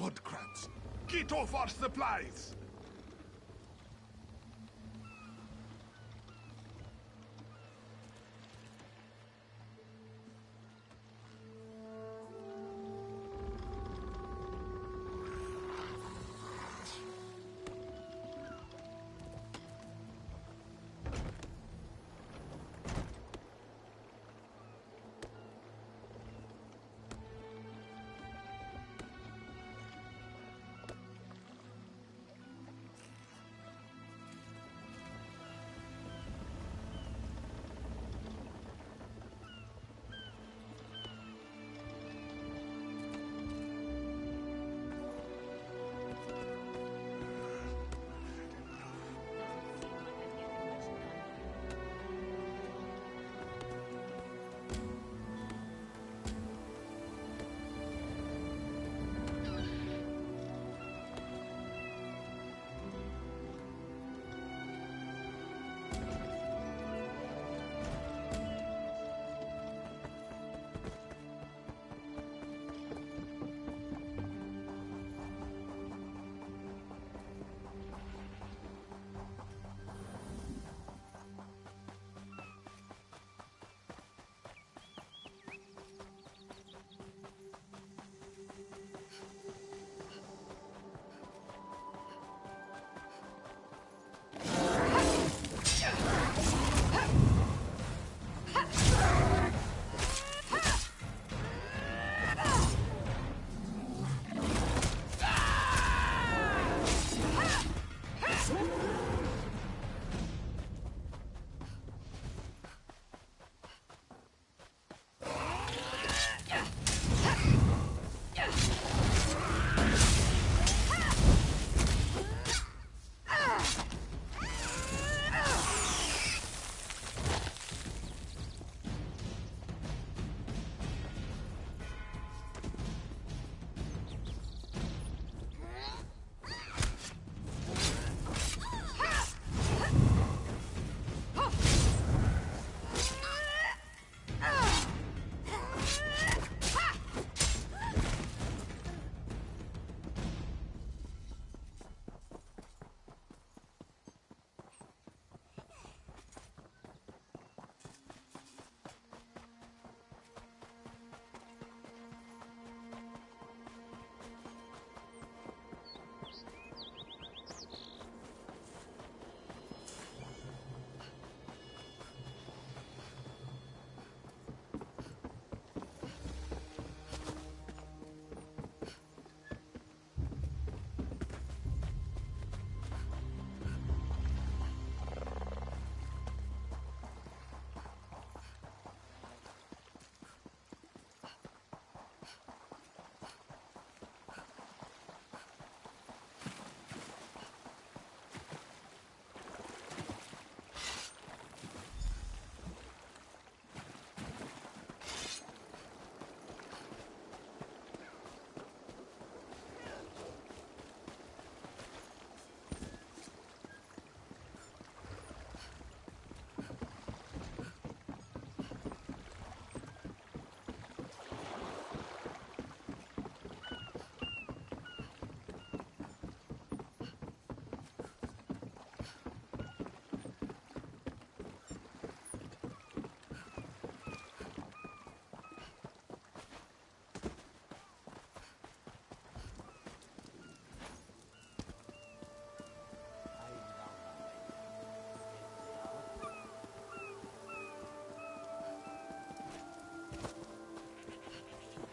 mudcrabs. Get off our supplies!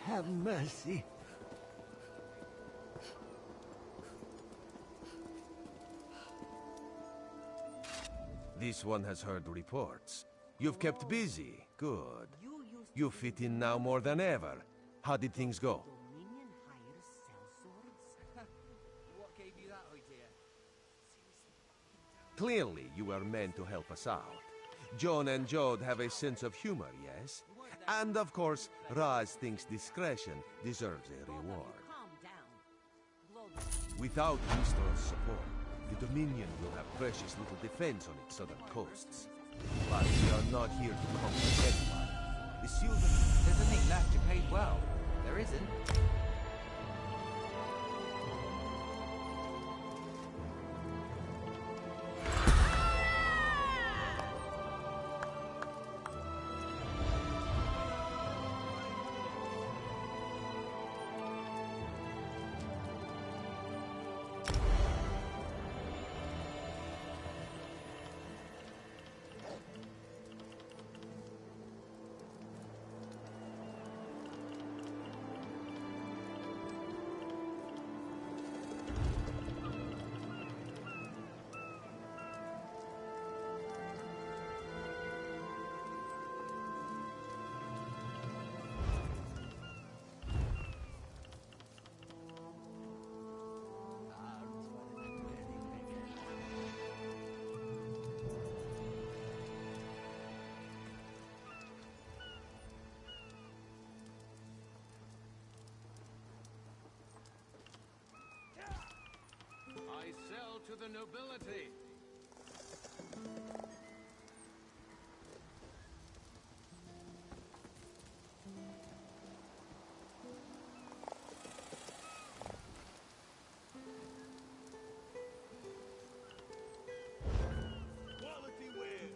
Have mercy. This one has heard reports. You've kept busy. Good. You fit in now more than ever. How did things go? What gave you that idea? Clearly, you were meant to help us out. John and Jode have a sense of humor, yes? And of course, Raz thinks discretion deserves a reward. Without Mistral support, the Dominion will have precious little defense on its southern coasts. But we are not here to conquer anyone. The Silver... There's a thing left you paid well. There isn't. to the nobility. Quality wear.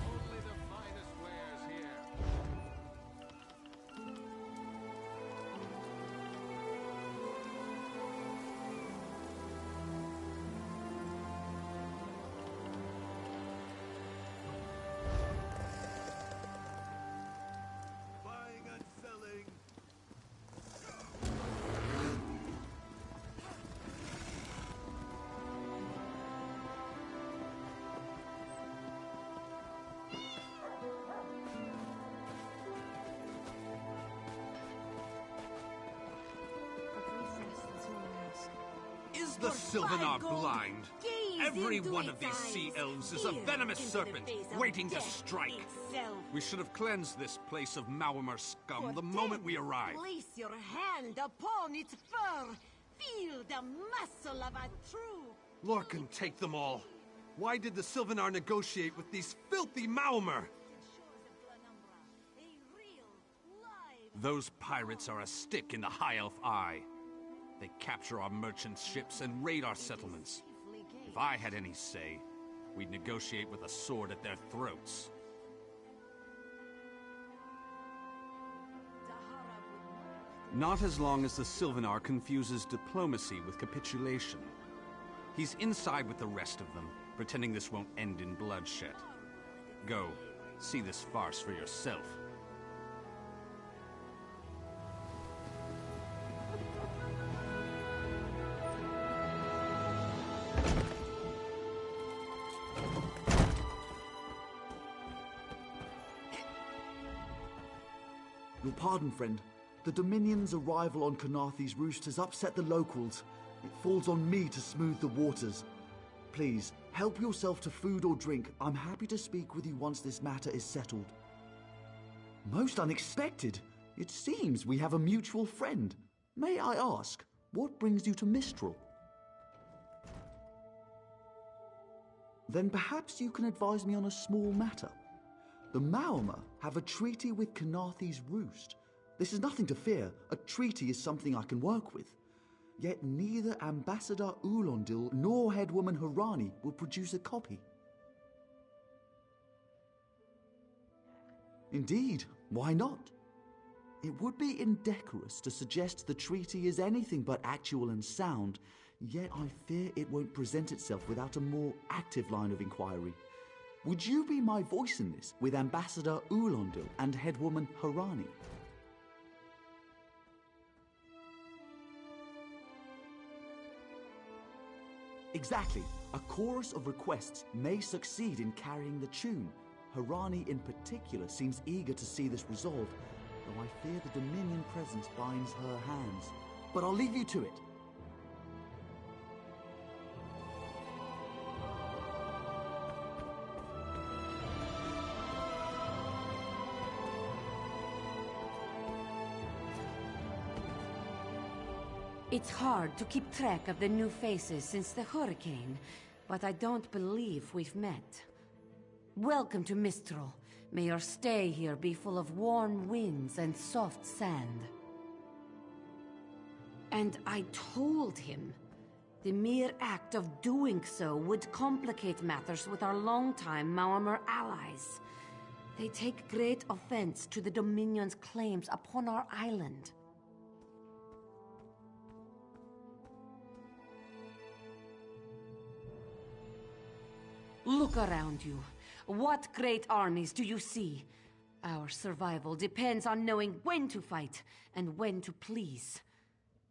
Only the finest wares here. Buying and selling. Is the Sylvanar blind? Every one of these sea elves is a venomous serpent waiting to strike. We should have cleansed this place of Maormer scum the moment we arrived. Place your hand upon its fur. Feel the muscle of a true. Lorcan, take them all. Why did the Sylvanar negotiate with these filthy Maormer? Those pirates are a stick in the High Elf eye. They capture our merchants' ships and raid our settlements. If I had any say, we'd negotiate with a sword at their throats. Not as long as the Sylvanar confuses diplomacy with capitulation. He's inside with the rest of them, pretending this won't end in bloodshed. Go, see this farce for yourself. Your pardon, friend. The Dominion's arrival on Kanathe's roost has upset the locals. It falls on me to smooth the waters. Please, help yourself to food or drink. I'm happy to speak with you once this matter is settled. Most unexpected. It seems we have a mutual friend. May I ask, what brings you to Mistral? Then perhaps you can advise me on a small matter. The Maormer have a treaty with Kanathe's roost. This is nothing to fear. A treaty is something I can work with. Yet neither Ambassador Ulondil nor Headwoman Harani will produce a copy. Indeed, why not? It would be indecorous to suggest the treaty is anything but actual and sound, yet I fear it won't present itself without a more active line of inquiry. Would you be my voice in this with Ambassador Ulondil and Headwoman Harani? Exactly. A chorus of requests may succeed in carrying the tune. Harani in particular seems eager to see this resolved, though I fear the Dominion presence binds her hands. But I'll leave you to it. It's hard to keep track of the new faces since the hurricane, but I don't believe we've met. Welcome to Mistral. May your stay here be full of warm winds and soft sand. And I told him. The mere act of doing so would complicate matters with our longtime Maormer allies. They take great offense to the Dominion's claims upon our island. Look around you. What great armies do you see? Our survival depends on knowing when to fight and when to please.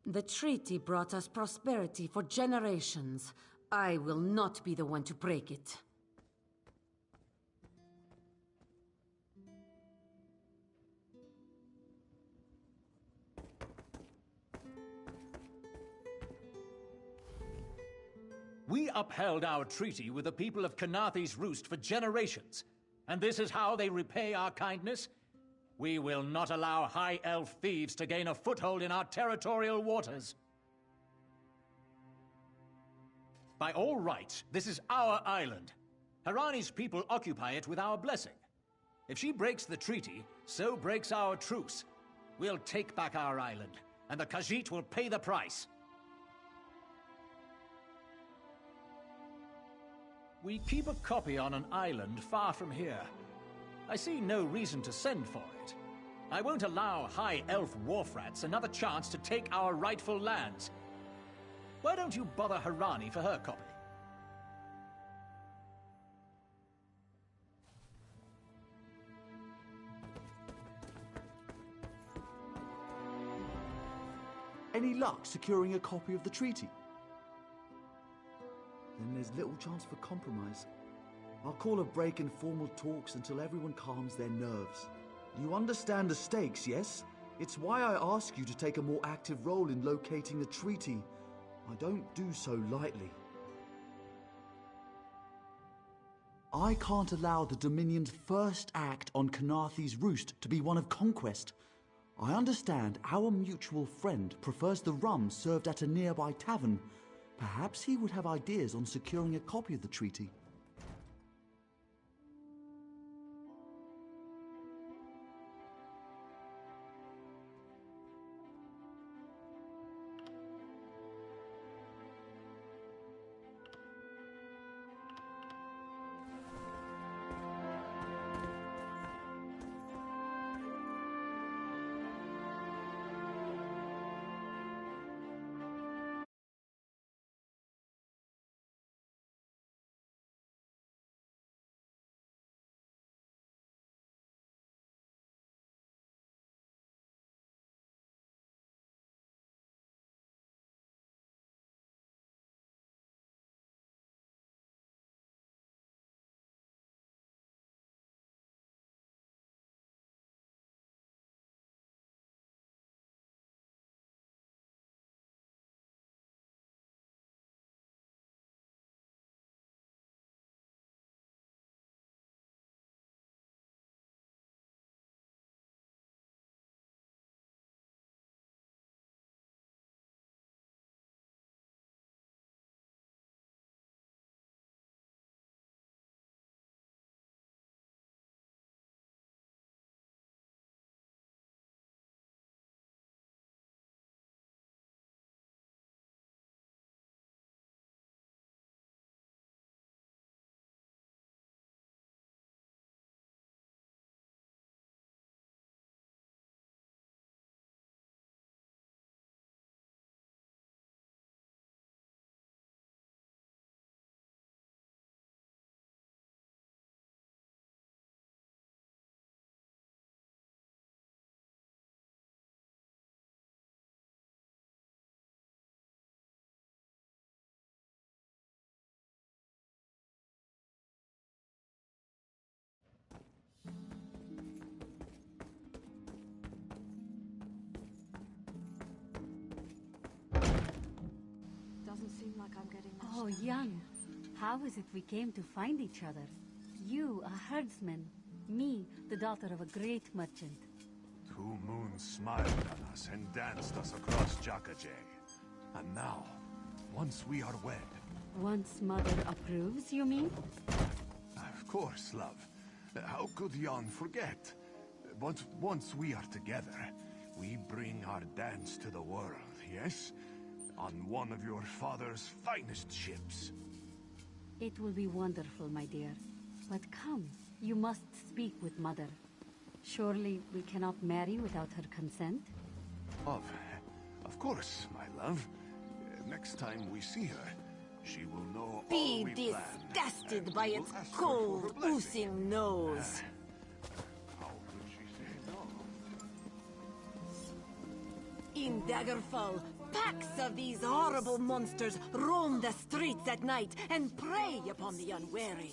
The treaty brought us prosperity for generations. I will not be the one to break it. We upheld our treaty with the people of Kanathis Roost for generations, and this is how they repay our kindness? We will not allow High Elf thieves to gain a foothold in our territorial waters. By all rights, this is our island. Harani's people occupy it with our blessing. If she breaks the treaty, so breaks our truce. We'll take back our island, and the Khajiit will pay the price. We keep a copy on an island far from here. I see no reason to send for it. I won't allow High Elf wharf-rats another chance to take our rightful lands. Why don't you bother Harani for her copy? Any luck securing a copy of the treaty? Then there's little chance for compromise. I'll call a break in formal talks until everyone calms their nerves. You understand the stakes, yes? It's why I ask you to take a more active role in locating the treaty. I don't do so lightly. I can't allow the Dominion's first act on Kanathis Roost to be one of conquest. I understand our mutual friend prefers the rum served at a nearby tavern. Perhaps he would have ideas on securing a copy of the treaty. Doesn't seem like I'm getting much. Oh, Young, how is it we came to find each other? You, a herdsman. Me, the daughter of a great merchant. 2 moons smiled on us and danced us across Jakajay. And now, once we are wed... Once Mother approves, you mean? Of course, love. How could Jan forget? But once we are together, we bring our dance to the world, yes? On one of your father's finest ships. It will be wonderful, my dear. But come, you must speak with Mother. Surely we cannot marry without her consent? Of course, my love. Next time we see her, she will know Be all we plan, disgusted and by we will its ask her for her cold, blessing. oozing nose. How could she say no? In Daggerfall, packs of these horrible monsters roam the streets at night and prey upon the unwary.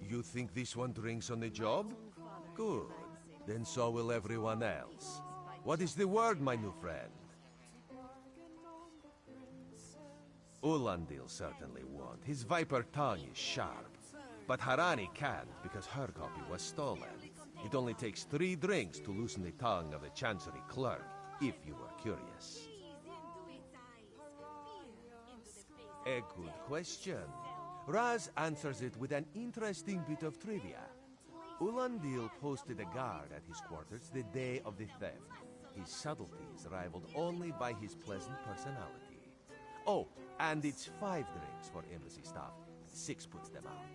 You think this one drinks on the job? Good. Then so will everyone else. What is the word, my new friend? Ulandil certainly won't. His viper tongue is sharp. But Harani can't because her copy was stolen. It only takes 3 drinks to loosen the tongue of the Chancery clerk, if you were curious. A good question. Raz answers it with an interesting bit of trivia. Ulandil posted a guard at his quarters the day of the theft. His subtleties rivaled only by his pleasant personality. Oh, and it's 5 drinks for embassy staff. 6 puts them out.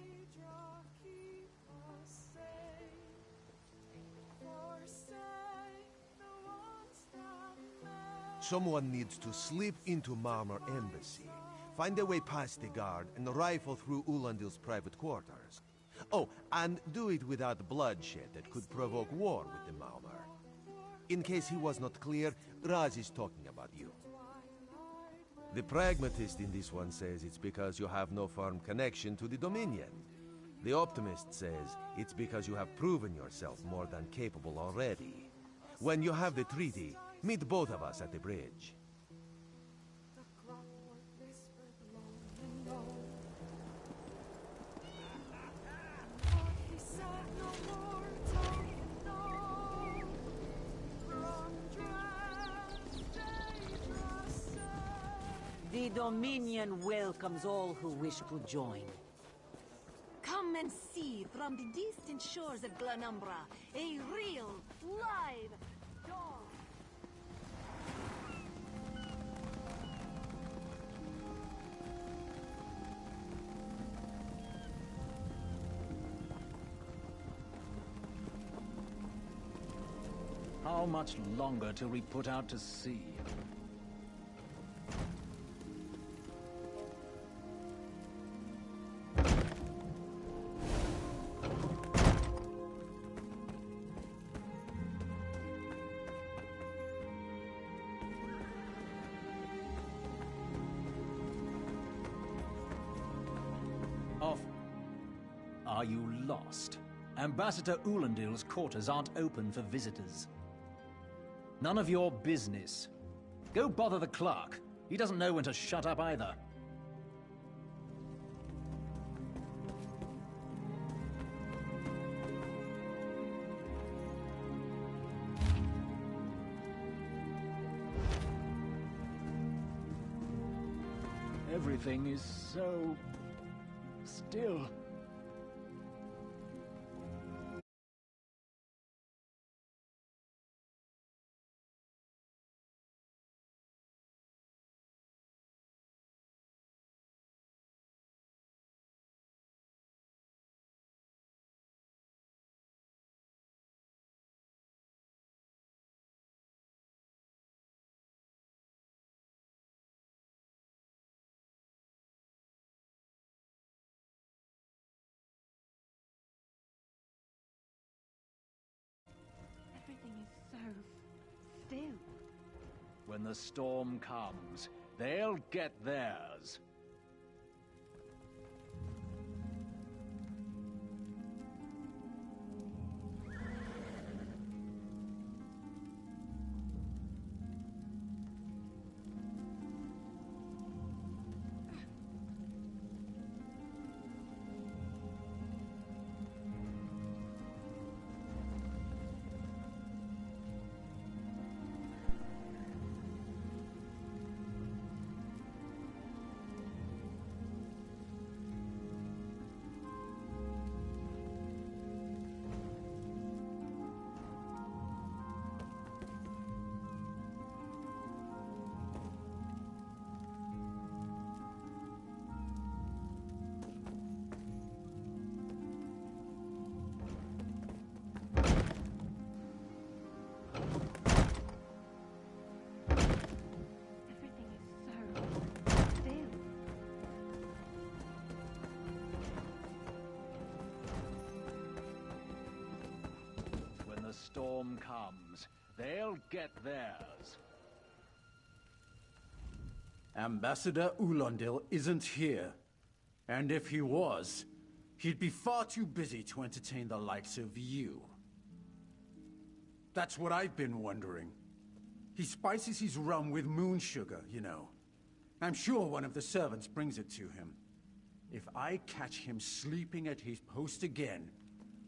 Someone needs to slip into Marmor Embassy, find a way past the guard, and rifle through Ulandil's private quarters. Oh, and do it without bloodshed that could provoke war with the Marmor. In case he was not clear, Raz is talking about you. The pragmatist in this one says it's because you have no firm connection to the Dominion. The optimist says it's because you have proven yourself more than capable already. When you have the treaty, meet both of us at the bridge. The Dominion welcomes all who wish to join. Come and see from the distant shores of Glenumbra a real, live storm. How much longer till we put out to sea? Are you lost? Ambassador Ulandil's quarters aren't open for visitors. None of your business. Go bother the clerk. He doesn't know when to shut up either. Everything is so still. Everything is so still. When the storm comes, they'll get theirs. Storm comes, they'll get theirs. Ambassador Ulandil isn't here. And if he was, he'd be far too busy to entertain the likes of you. That's what I've been wondering. He spices his rum with moon sugar, you know. I'm sure one of the servants brings it to him. If I catch him sleeping at his post again,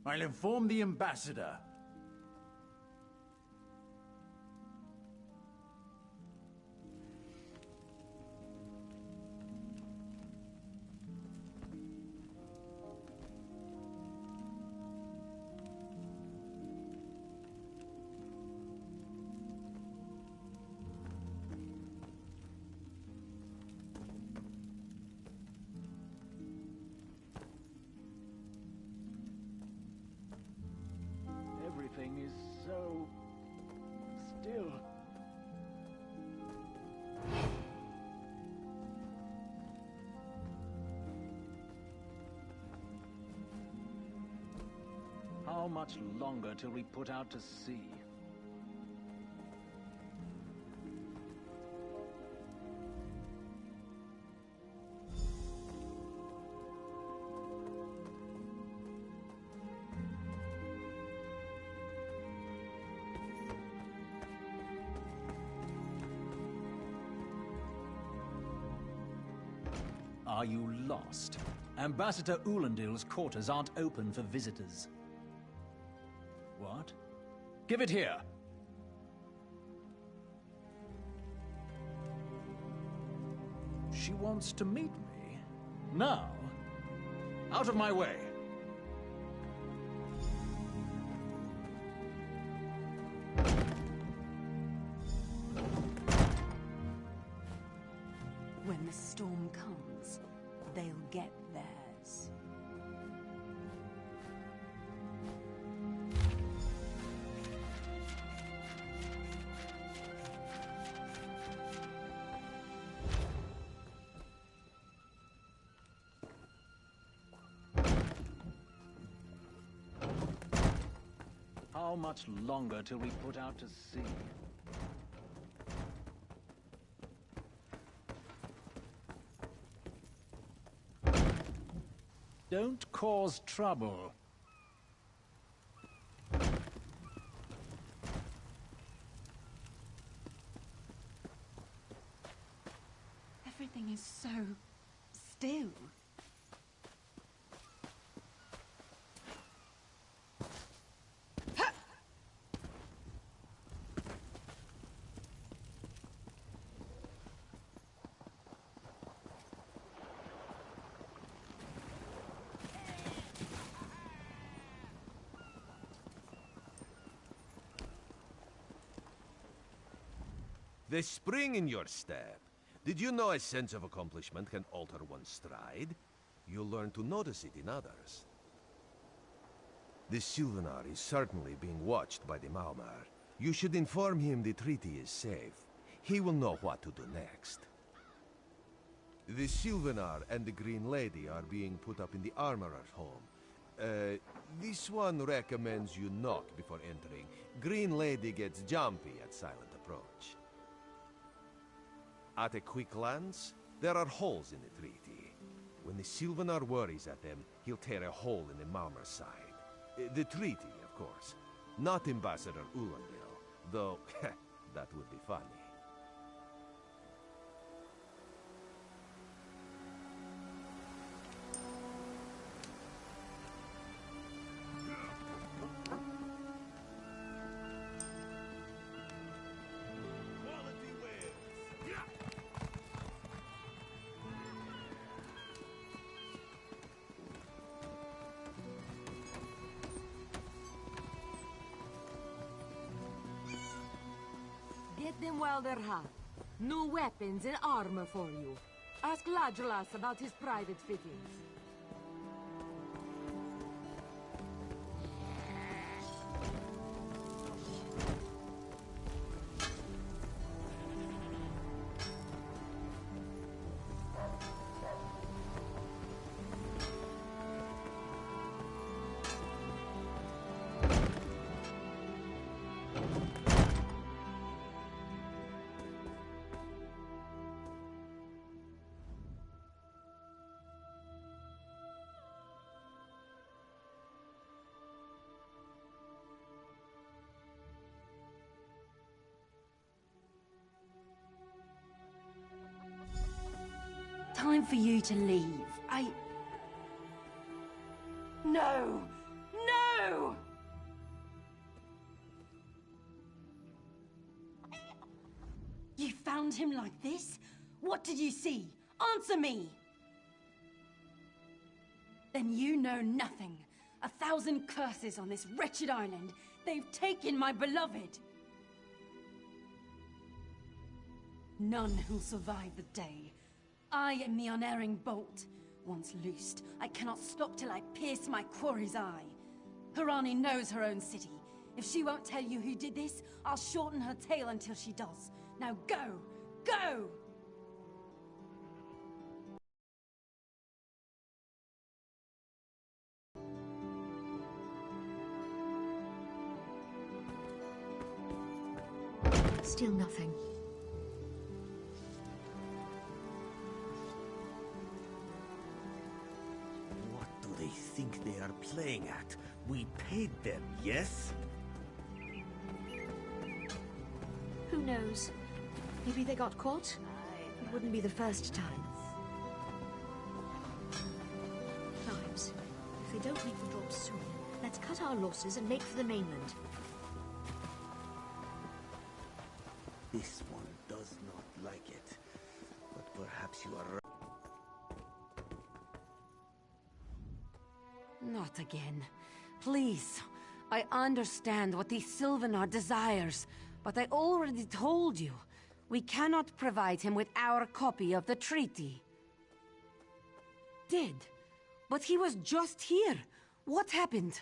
I'll inform the ambassador. Everything is so still. How much longer till we put out to sea? Are you lost? Ambassador Ulandil's quarters aren't open for visitors. What? Give it here! She wants to meet me? Now? Out of my way! When the storm comes, they'll get theirs. How much longer till we put out to sea? Don't cause trouble. Everything is so still. The spring in your step. Did you know a sense of accomplishment can alter one's stride? You'll learn to notice it in others. The Sylvanar is certainly being watched by the Maumar. You should inform him the treaty is safe. He will know what to do next. The Sylvanar and the Green Lady are being put up in the Armorer's home. This one recommends you knock before entering. Green Lady gets jumpy at silent approach. At a quick glance, there are holes in the treaty. When the Sylvanar worries at them, he'll tear a hole in the Maumar side. The treaty, of course. Not Ambassador Ulandil, though that would be funny. Get them while they're hot. New weapons and armor for you. Ask Ladralas about his private fittings. time for you to leave. No! No! You found him like this? What did you see? Answer me! Then you know nothing. 1,000 curses on this wretched island. They've taken my beloved. None who'll survive the day. I am the unerring bolt. Once loosed, I cannot stop till I pierce my quarry's eye. Harani knows her own city. If she won't tell you who did this, I'll shorten her tale until she does. Now go! Go! Still nothing. What do they think they are playing at? We paid them, yes? Who knows? Maybe they got caught? It wouldn't be the first time. Knives. If they don't make the drop soon, let's cut our losses and make for the mainland. This one does not like it. But perhaps you are right. Not again. Please. I understand what the Sylvanar desires, but I already told you. We cannot provide him with our copy of the treaty. Did? But he was just here. What happened?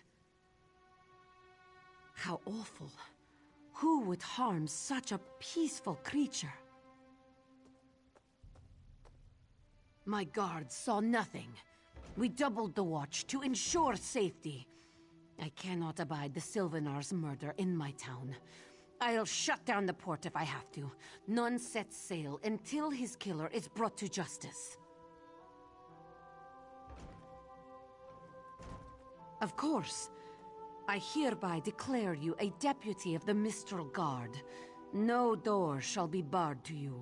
How awful. Who would harm such a peaceful creature? My guards saw nothing. We doubled the watch to ensure safety. I cannot abide the Sylvanar's murder in my town. I'll shut down the port if I have to. None set sail until his killer is brought to justice. Of course. I hereby declare you a deputy of the Mistral Guard. No door shall be barred to you.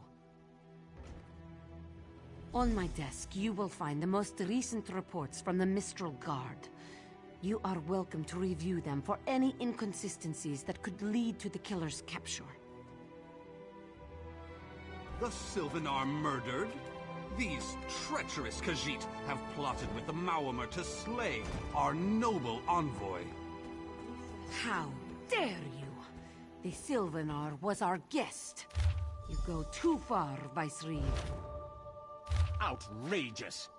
On my desk, you will find the most recent reports from the Mistral Guard. You are welcome to review them for any inconsistencies that could lead to the killer's capture. The Sylvanar murdered? These treacherous Khajiit have plotted with the Maormer to slay our noble envoy. How dare you! The Sylvanar was our guest. You go too far, Vicereeve. Outrageous!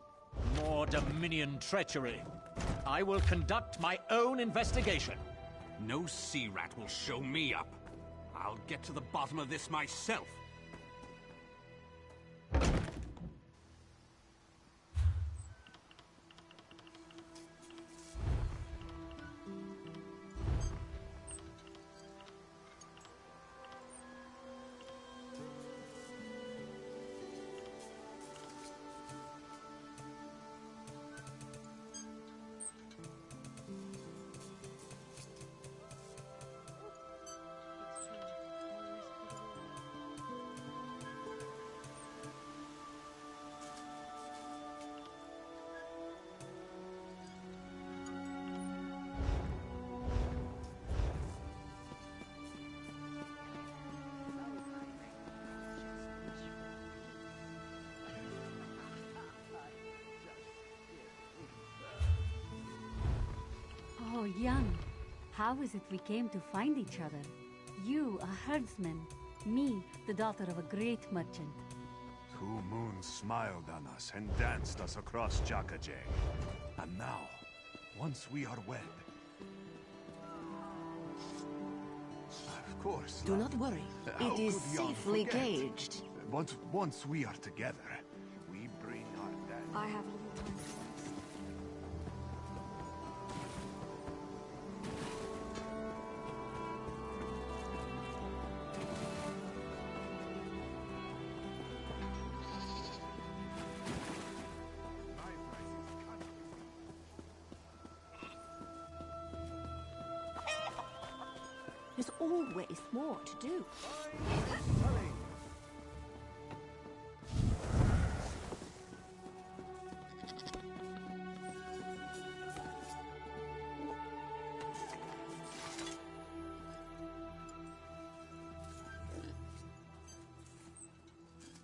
More Dominion treachery. I will conduct my own investigation. No sea rat will show me up. I'll get to the bottom of this myself. Oh, Young, how is it we came to find each other? You, a herdsman, me, the daughter of a great merchant. Two moons smiled on us and danced us across Jakajay. And now, once we are wed... Of course, Do love. not worry. How It is could Jan safely forget? caged. Once we are together, we bring our dance... I have little time to waste. There's always more to do.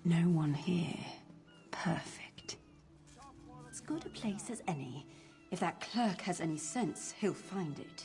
No one here. Perfect. As good a place as any. If that clerk has any sense, he'll find it.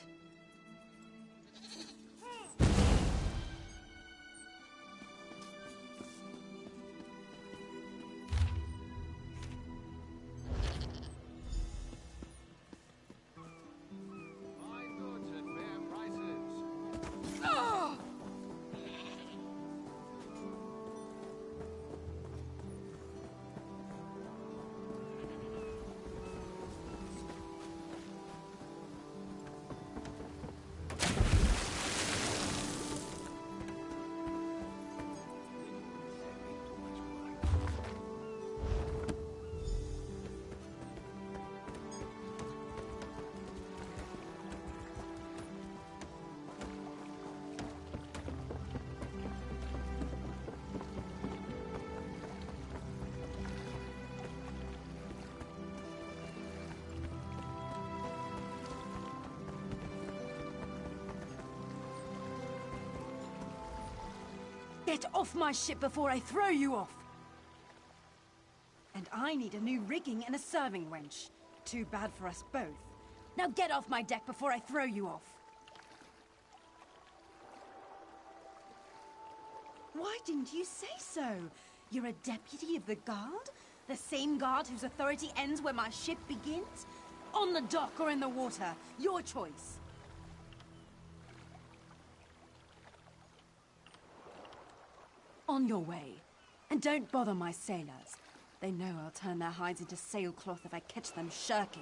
Get off my ship before I throw you off! And I need a new rigging and a serving wench. Too bad for us both. Now get off my deck before I throw you off! Why didn't you say so? You're a deputy of the guard? The same guard whose authority ends where my ship begins? On the dock or in the water, your choice. On your way. And don't bother my sailors. They know I'll turn their hides into sailcloth if I catch them shirking.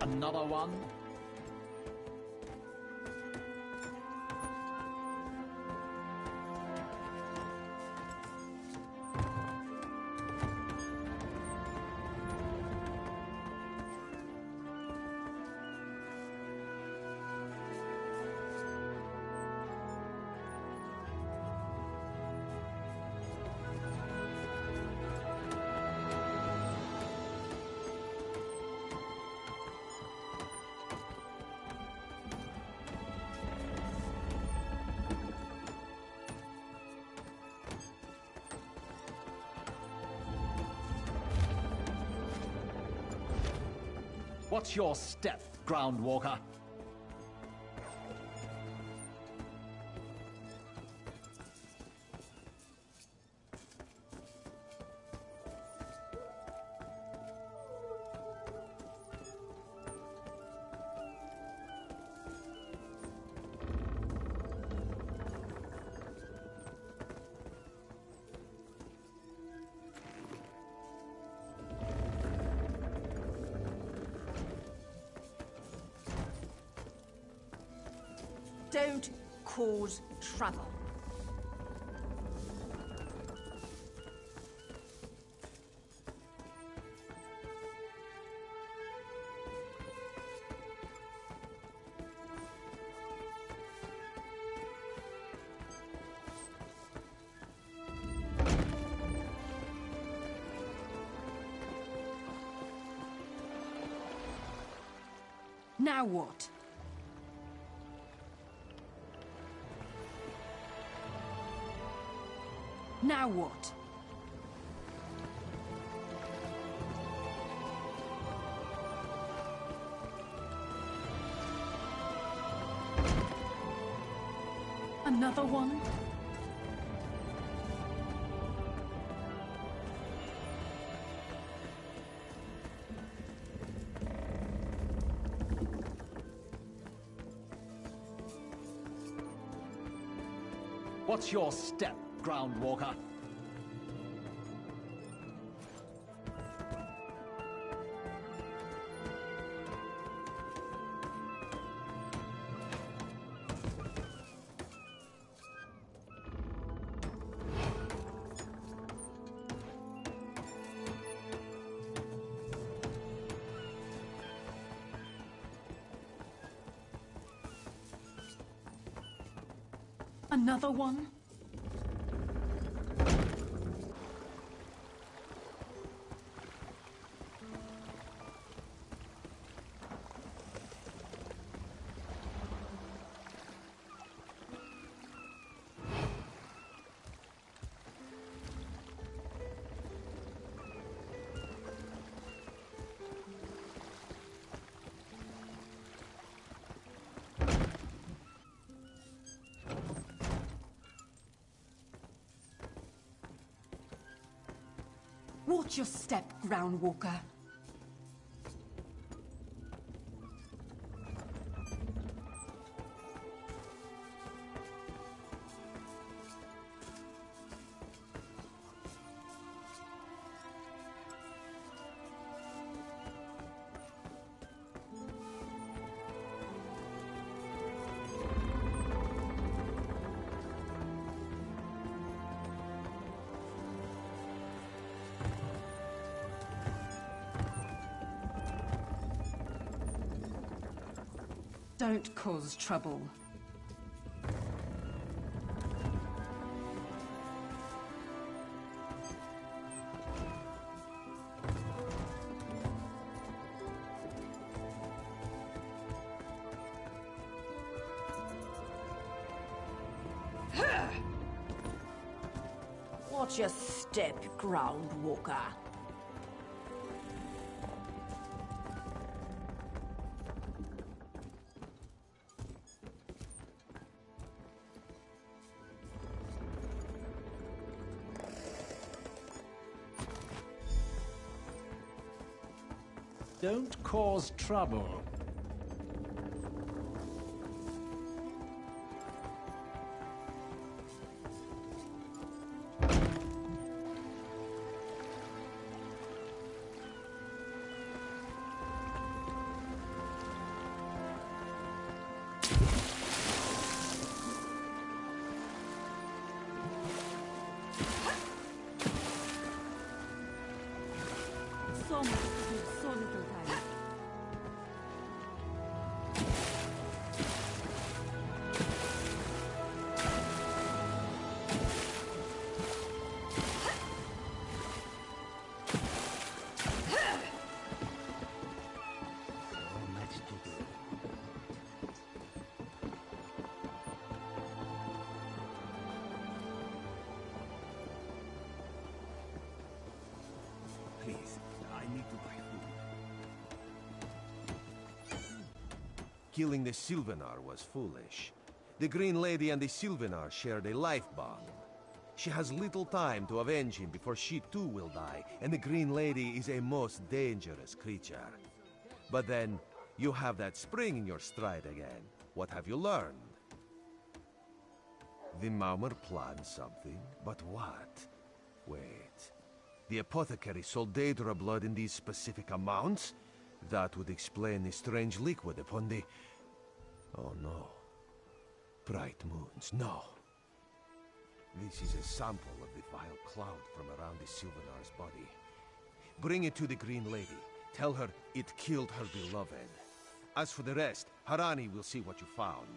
Another one? What's your step, Groundwalker? Don't cause trouble. Now what? Now what? Another one? What's your step, Groundwalker? Another one? Watch your step, Groundwalker. Don't cause trouble. Watch your step, Groundwalker. Don't cause trouble. So much to do, so little time. Please, I need to buy food. Killing the Sylvanar was foolish. The Green Lady and the Sylvanar shared a life bond. She has little time to avenge him before she too will die, and the Green Lady is a most dangerous creature. But then, you have that spring in your stride again. What have you learned? The Maumar planned something, but what? Wait. The apothecary sold Daedra blood in these specific amounts? That would explain the strange liquid upon the... Oh no. Bright moons, no. This is a sample of the vile cloud from around the Sylvanar's body. Bring it to the Green Lady. Tell her it killed her beloved. As for the rest, Harani will see what you found.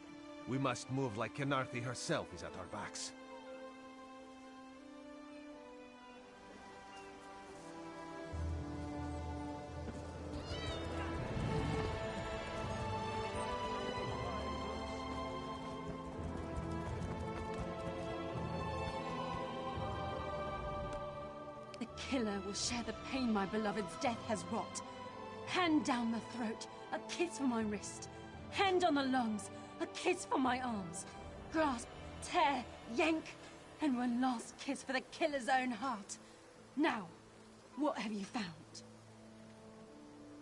We must move like Khenarthi herself is at our backs. The killer will share the pain my beloved's death has wrought. Hand down the throat, a kiss for my wrist. Hand on the lungs, a kiss for my arms. Grasp, tear, yank, and one last kiss for the killer's own heart. Now, what have you found?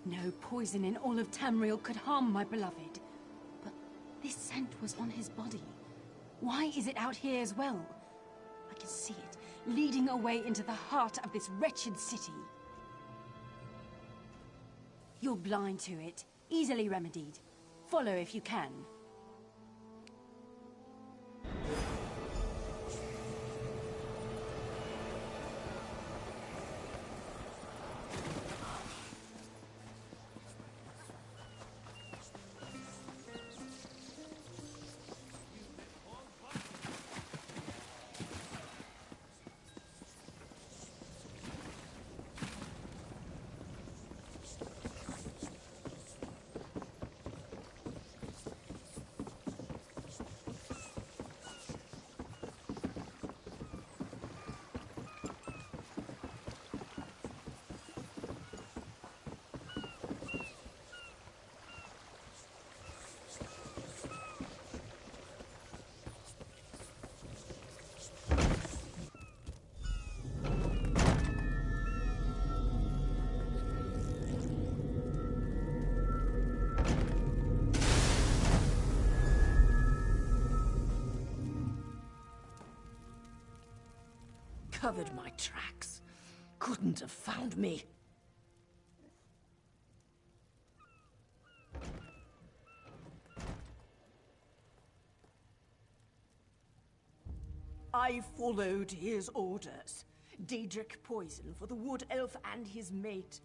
No poison in all of Tamriel could harm my beloved. But this scent was on his body. Why is it out here as well? I can see it, leading away into the heart of this wretched city. You're blind to it, easily remedied. Follow if you can. Covered my tracks. Couldn't have found me. I followed his orders. Daedric poison for the wood elf and his mate.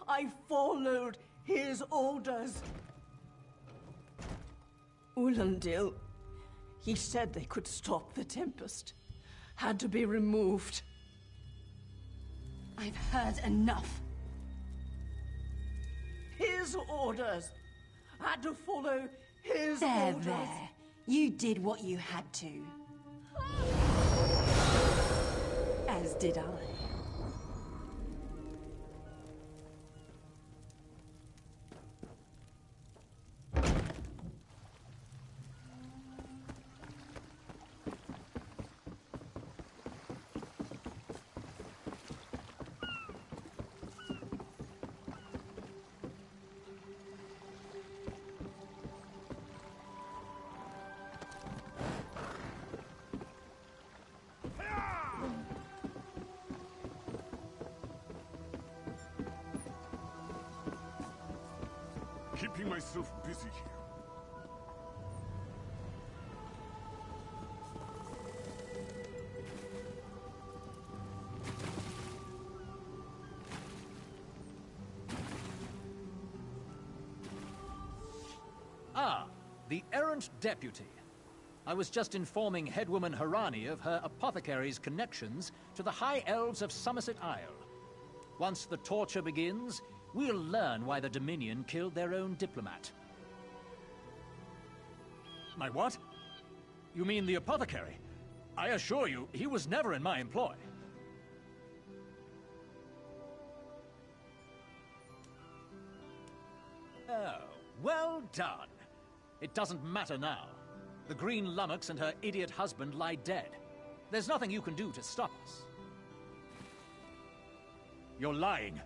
I followed his orders. Ulandil, he said they could stop the Tempest. Had to be removed. I've heard enough. His orders. Had to follow his orders. There. You did what you had to. As did I. Keeping myself busy here. Ah, the errant deputy. I was just informing headwoman Harani of her apothecary's connections to the High Elves of Somerset Isle. Once the torture begins, we'll learn why the Dominion killed their own diplomat. My what? You mean the apothecary? I assure you, he was never in my employ. Oh, well done. It doesn't matter now. The Green Lummox and her idiot husband lie dead. There's nothing you can do to stop us. You're lying.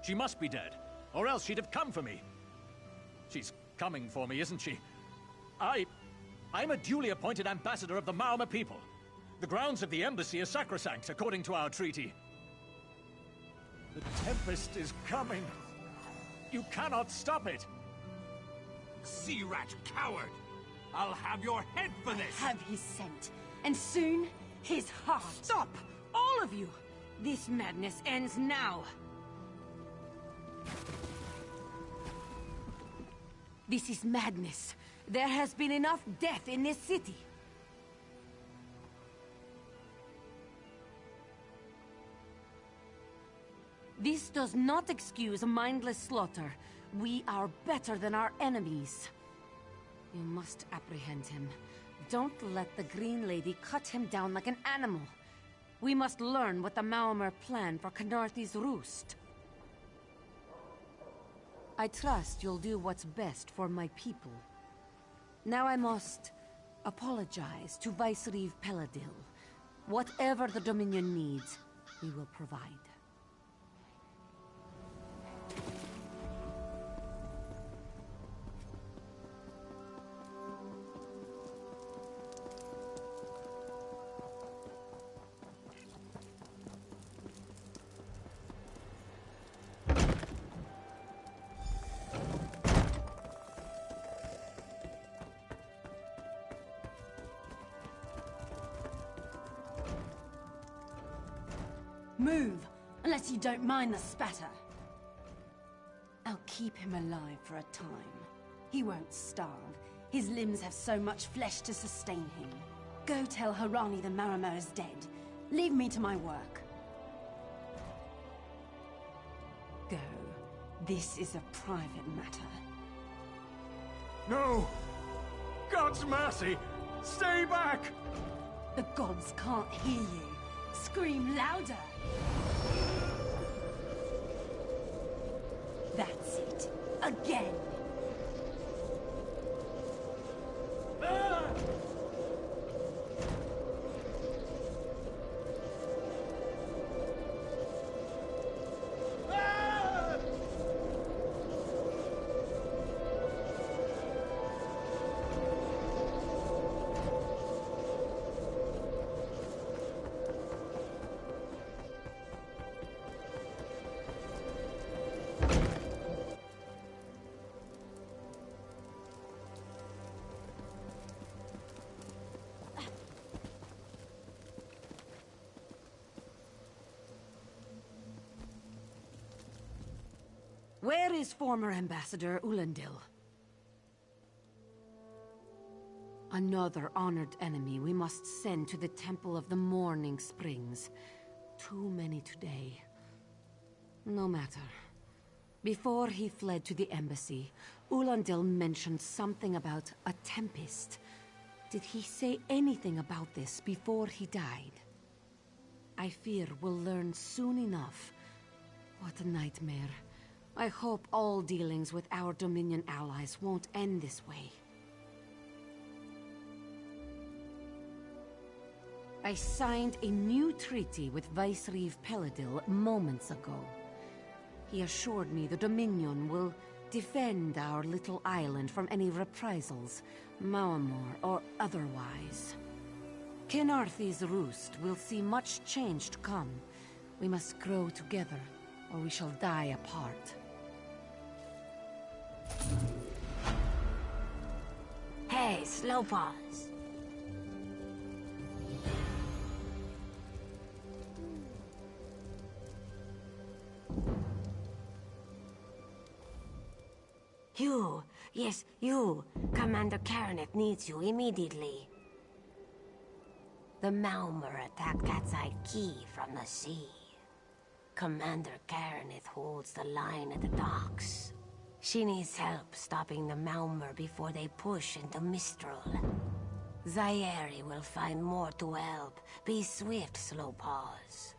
She must be dead, or else she'd have come for me. She's coming for me, isn't she? I'm a duly appointed ambassador of the Maormer people. The grounds of the embassy are sacrosanct, according to our treaty. The Tempest is coming. You cannot stop it. Sea rat coward! I'll have your head for this! Have his scent, and soon his heart. Stop! All of you! This madness ends now. This is madness. There has been enough death in this city. This does not excuse mindless slaughter. We are better than our enemies. You must apprehend him. Don't let the Green Lady cut him down like an animal. We must learn what the Maormer plan for Khenarthi's roost. I trust you'll do what's best for my people. Now I must apologize to Vicereeve Peladil. Whatever the Dominion needs, we will provide. Move, unless you don't mind the spatter. I'll keep him alive for a time. He won't starve. His limbs have so much flesh to sustain him. Go tell Harani the Maormer is dead. Leave me to my work. Go. This is a private matter. No! God's mercy! Stay back! The gods can't hear you. Scream louder! That's it. Again! Where is former Ambassador Ulandil? Another honored enemy we must send to the Temple of the Morning Springs. Too many today. No matter. Before he fled to the embassy, Ulandil mentioned something about a tempest. Did he say anything about this before he died? I fear we'll learn soon enough. What a nightmare. I hope all dealings with our Dominion allies won't end this way. I signed a new treaty with Vicereeve Peladil moments ago. He assured me the Dominion will defend our little island from any reprisals, Maormer or otherwise. Khenarthi's roost will see much change to come. We must grow together, or we shall die apart. Hey, slow paws. You, yes, you. Commander Karaneth needs you immediately. The Maormer attacked Cat's-Eye Key from the sea. Commander Karaneth holds the line at the docks. She needs help stopping the Maormer before they push into Mistral. Zairi will find more to help. Be swift, Slowpaws.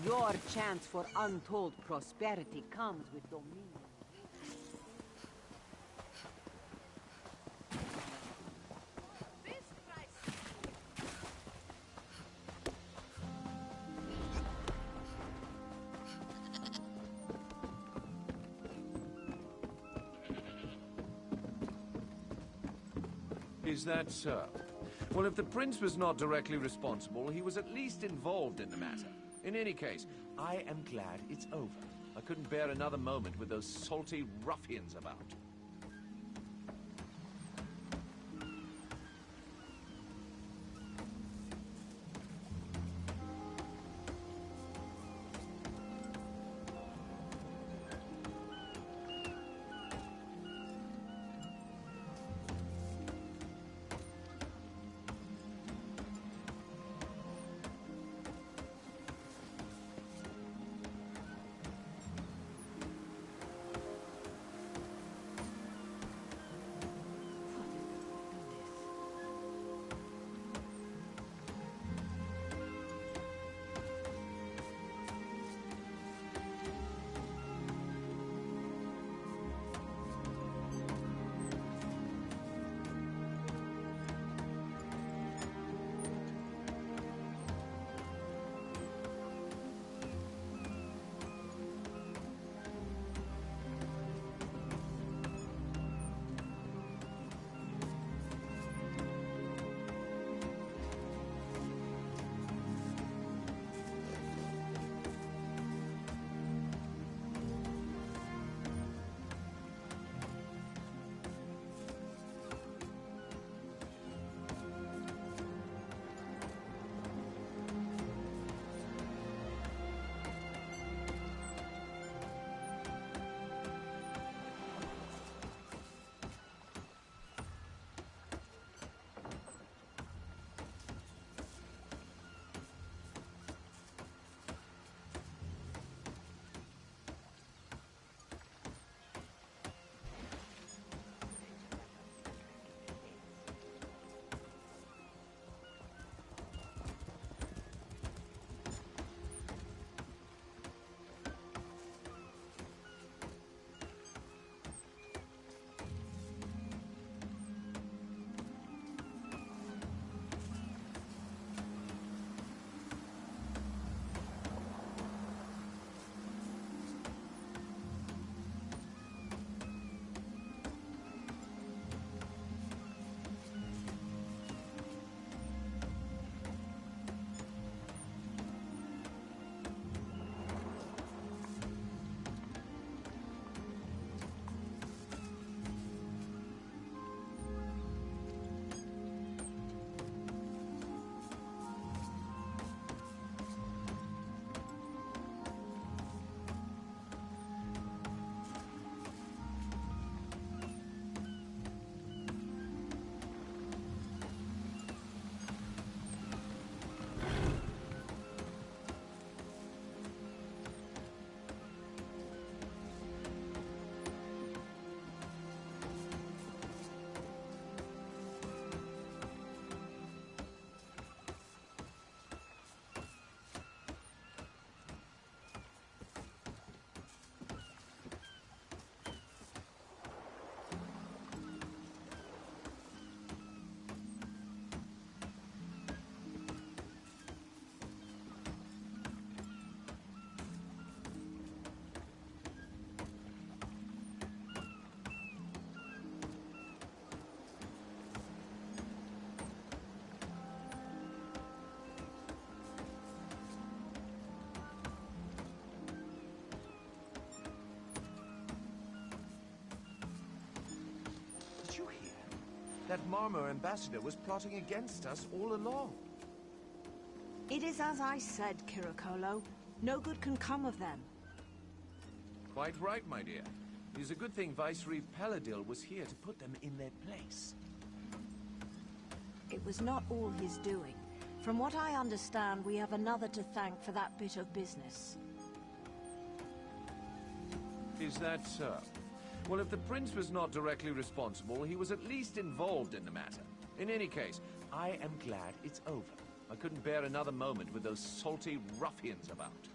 Your chance for untold prosperity comes with dominion. Is that so? Well, if the prince was not directly responsible, he was at least involved in the matter. In any case, I am glad it's over. I couldn't bear another moment with those salty ruffians about. That Marmor ambassador was plotting against us all along. It is as I said, Kirikolo. No good can come of them. Quite right, my dear. It is a good thing Viceroy Paladil was here to put them in their place. It was not all his doing. From what I understand, we have another to thank for that bit of business. Is that so? Well, if the prince was not directly responsible, he was at least involved in the matter. In any case, I am glad it's over. I couldn't bear another moment with those salty ruffians about.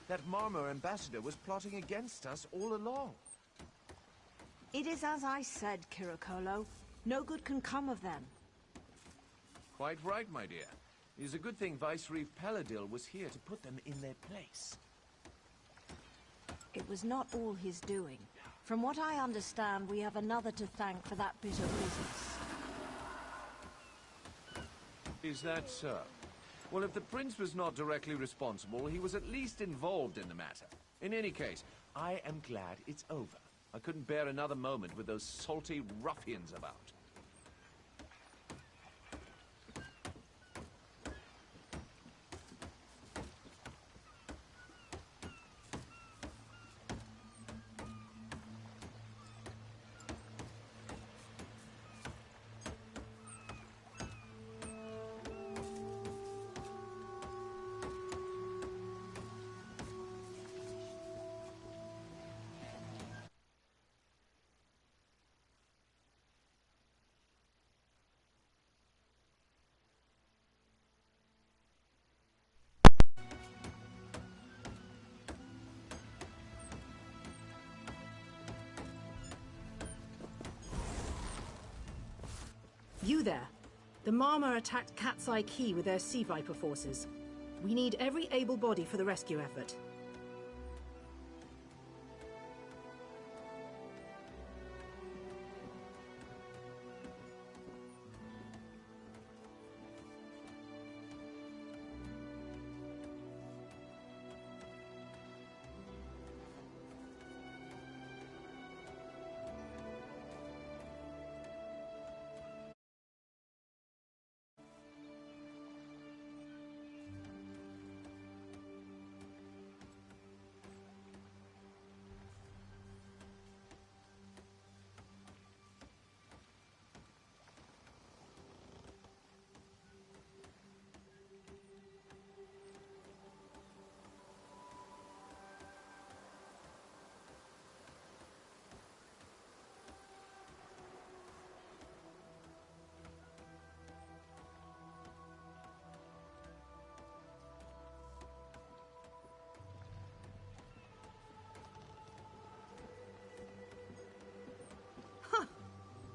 That Marmor ambassador was plotting against us all along. It is as I said, Kirikolo. No good can come of them. Quite right, my dear. It is a good thing Vicereeve Paladil was here to put them in their place. It was not all his doing. From what I understand, we have another to thank for that bit of business. Is that so? Well, if the Prince was not directly responsible, he was at least involved in the matter. In any case, I am glad it's over. I couldn't bear another moment with those salty ruffians about. You there. The Marmor attacked Cat's Eye Key with their Sea Viper forces. We need every able body for the rescue effort.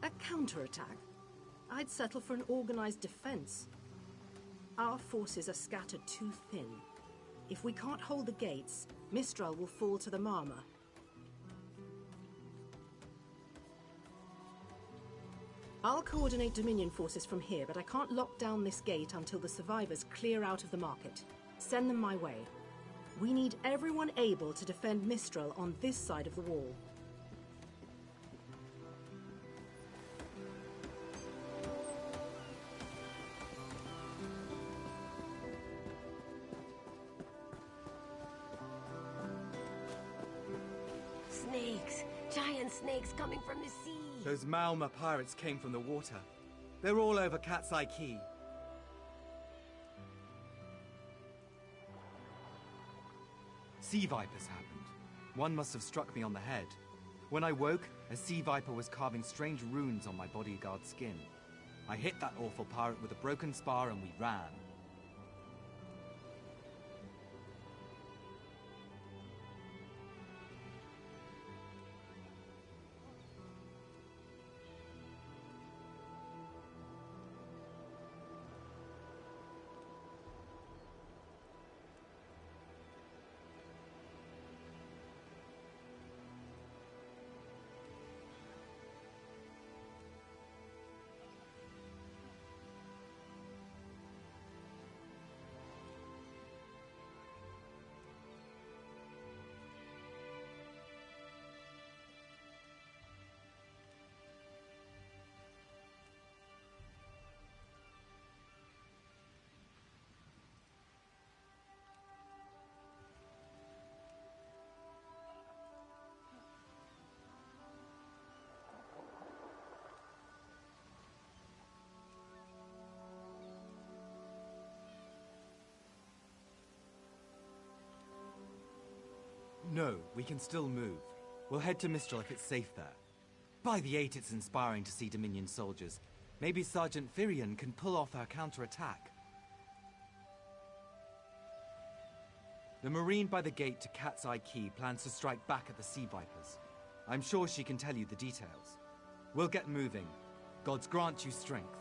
A counterattack? I'd settle for an organized defense. Our forces are scattered too thin. If we can't hold the gates, Mistral will fall to the Marmor. I'll coordinate Dominion forces from here, but I can't lock down this gate until the survivors clear out of the market. Send them my way. We need everyone able to defend Mistral on this side of the wall. Snakes! Giant snakes coming from the sea! Those Malma pirates came from the water. They're all over Cat's Eye Key. Sea vipers happened. One must have struck me on the head. When I woke, a sea viper was carving strange runes on my bodyguard's skin. I hit that awful pirate with a broken spar and we ran. No, we can still move. We'll head to Mistral if it's safe there. By the Eight, it's inspiring to see Dominion soldiers. Maybe Sergeant Firion can pull off our counterattack. The Marine by the gate to Cat's Eye Key plans to strike back at the Sea Vipers. I'm sure she can tell you the details. We'll get moving. Gods grant you strength.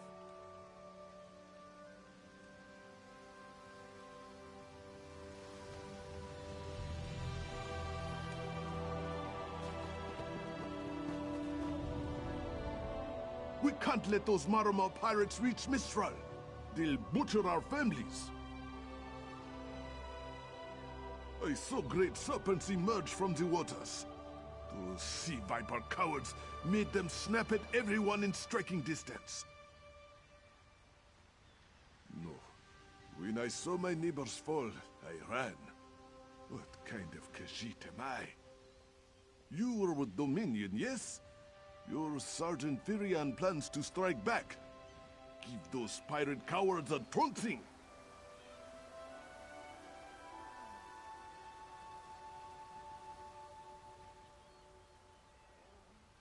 We can't let those Maramar pirates reach Mistral. They'll butcher our families. I saw great serpents emerge from the waters. Those sea viper cowards made them snap at everyone in striking distance. No. When I saw my neighbors fall, I ran. What kind of Khajiit am I? You were with Dominion, yes? Your Sergeant Firian plans to strike back. Give those pirate cowards a trouncing!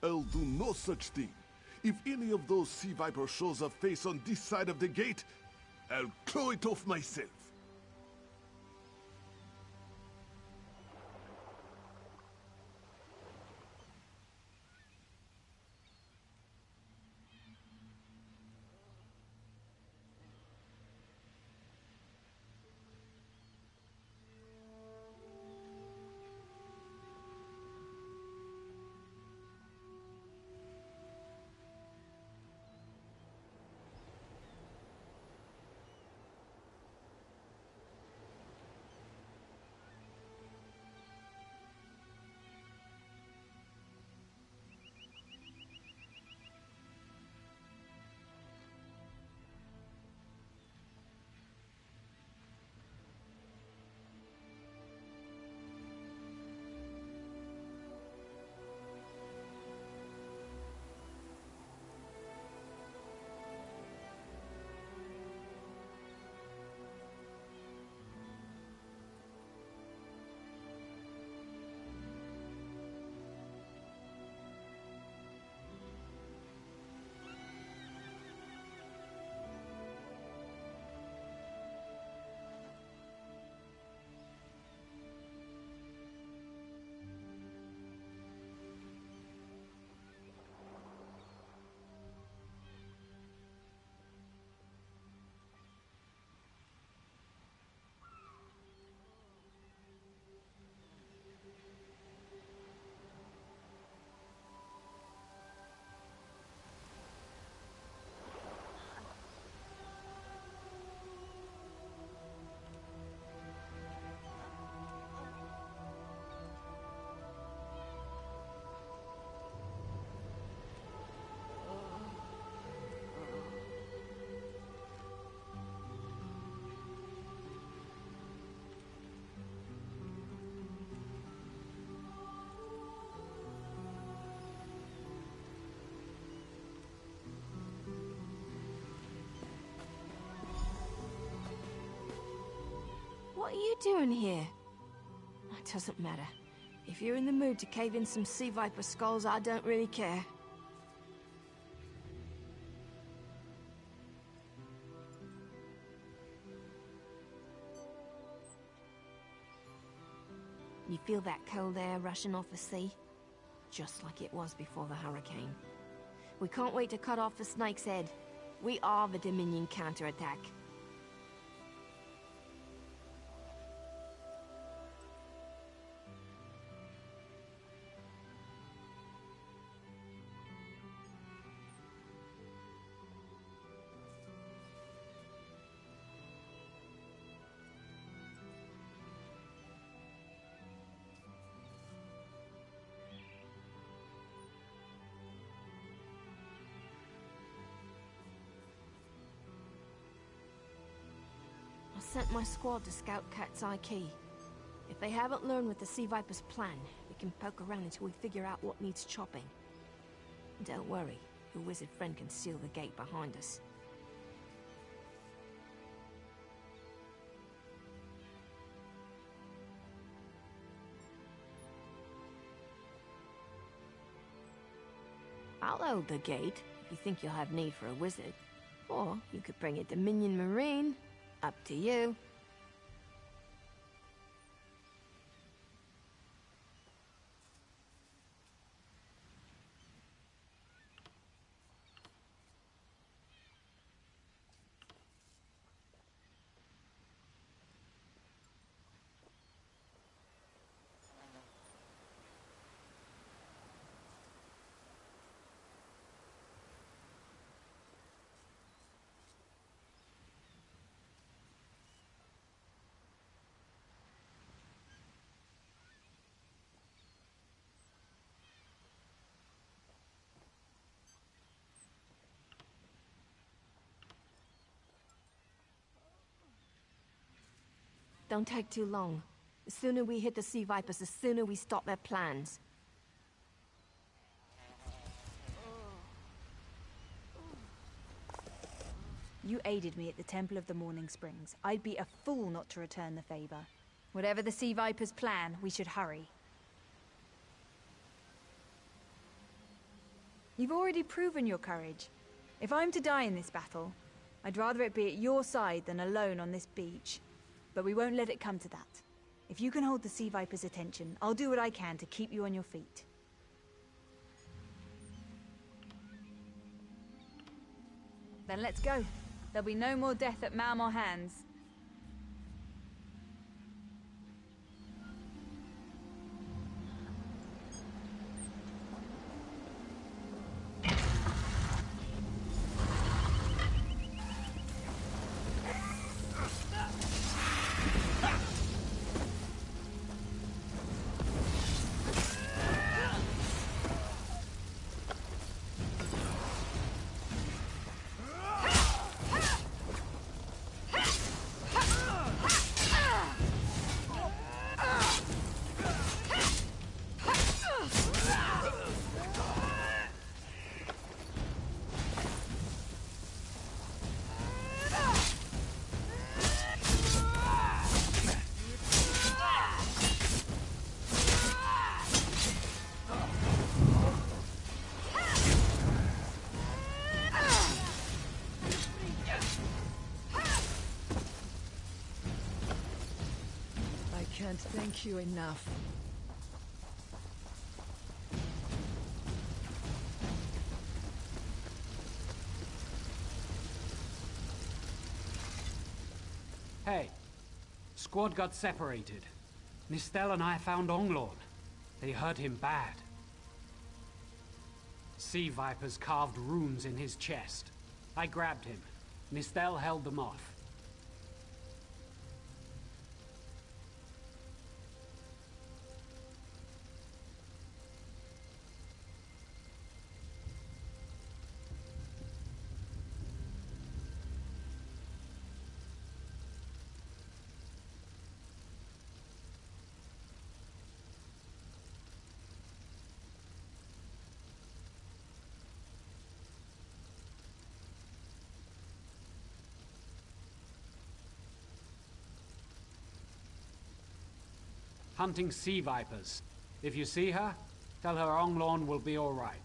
I'll do no such thing. If any of those sea vipers shows a face on this side of the gate, I'll claw it off myself. What are you doing here? It doesn't matter. If you're in the mood to cave in some sea viper skulls, I don't really care. You feel that cold air rushing off the sea? Just like it was before the hurricane. We can't wait to cut off the snake's head. We are the Dominion counterattack. I sent my squad to scout Cat's Eye Key. If they haven't learned what the Sea Viper's plan, we can poke around until we figure out what needs chopping. Don't worry, your wizard friend can seal the gate behind us. I'll hold the gate, if you think you'll have need for a wizard. Or you could bring a Dominion Marine. Up to you. Don't take too long. The sooner we hit the Sea Vipers, the sooner we stop their plans. You aided me at the Temple of the Morning Springs. I'd be a fool not to return the favor. Whatever the Sea Vipers' plan, we should hurry. You've already proven your courage. If I'm to die in this battle, I'd rather it be at your side than alone on this beach. But we won't let it come to that. If you can hold the Sea Vipers' attention, I'll do what I can to keep you on your feet. Then let's go. There'll be no more death at Malmor hands. Can't thank you enough. Hey, squad got separated. Nistel and I found Onglorn. They hurt him bad. Sea Vipers carved runes in his chest. I grabbed him. Nistel held them off. Hunting Sea Vipers. If you see her, tell her Onglorn will be all right.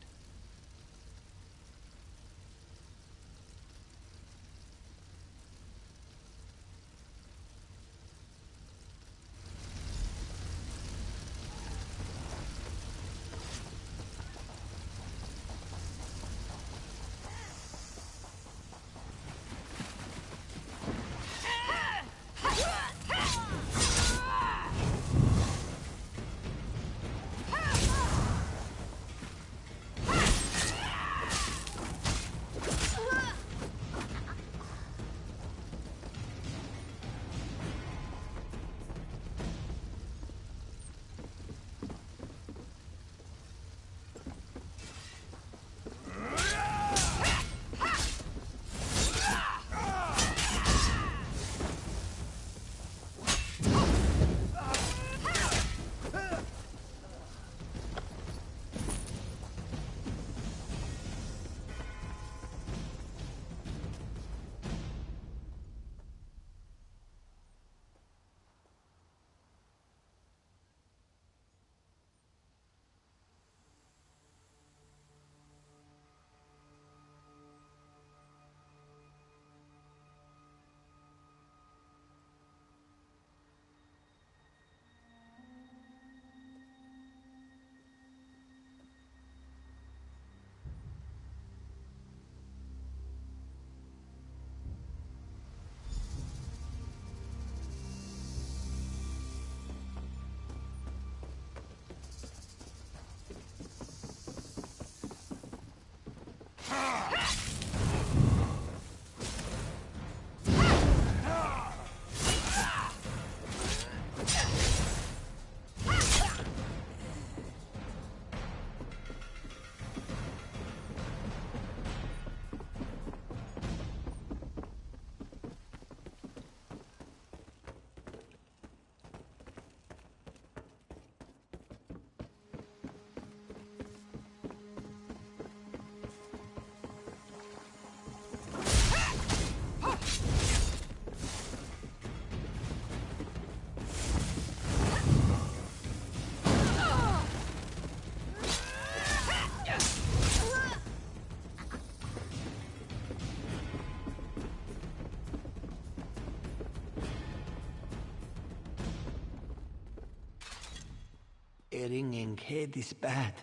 A ringing head is bad.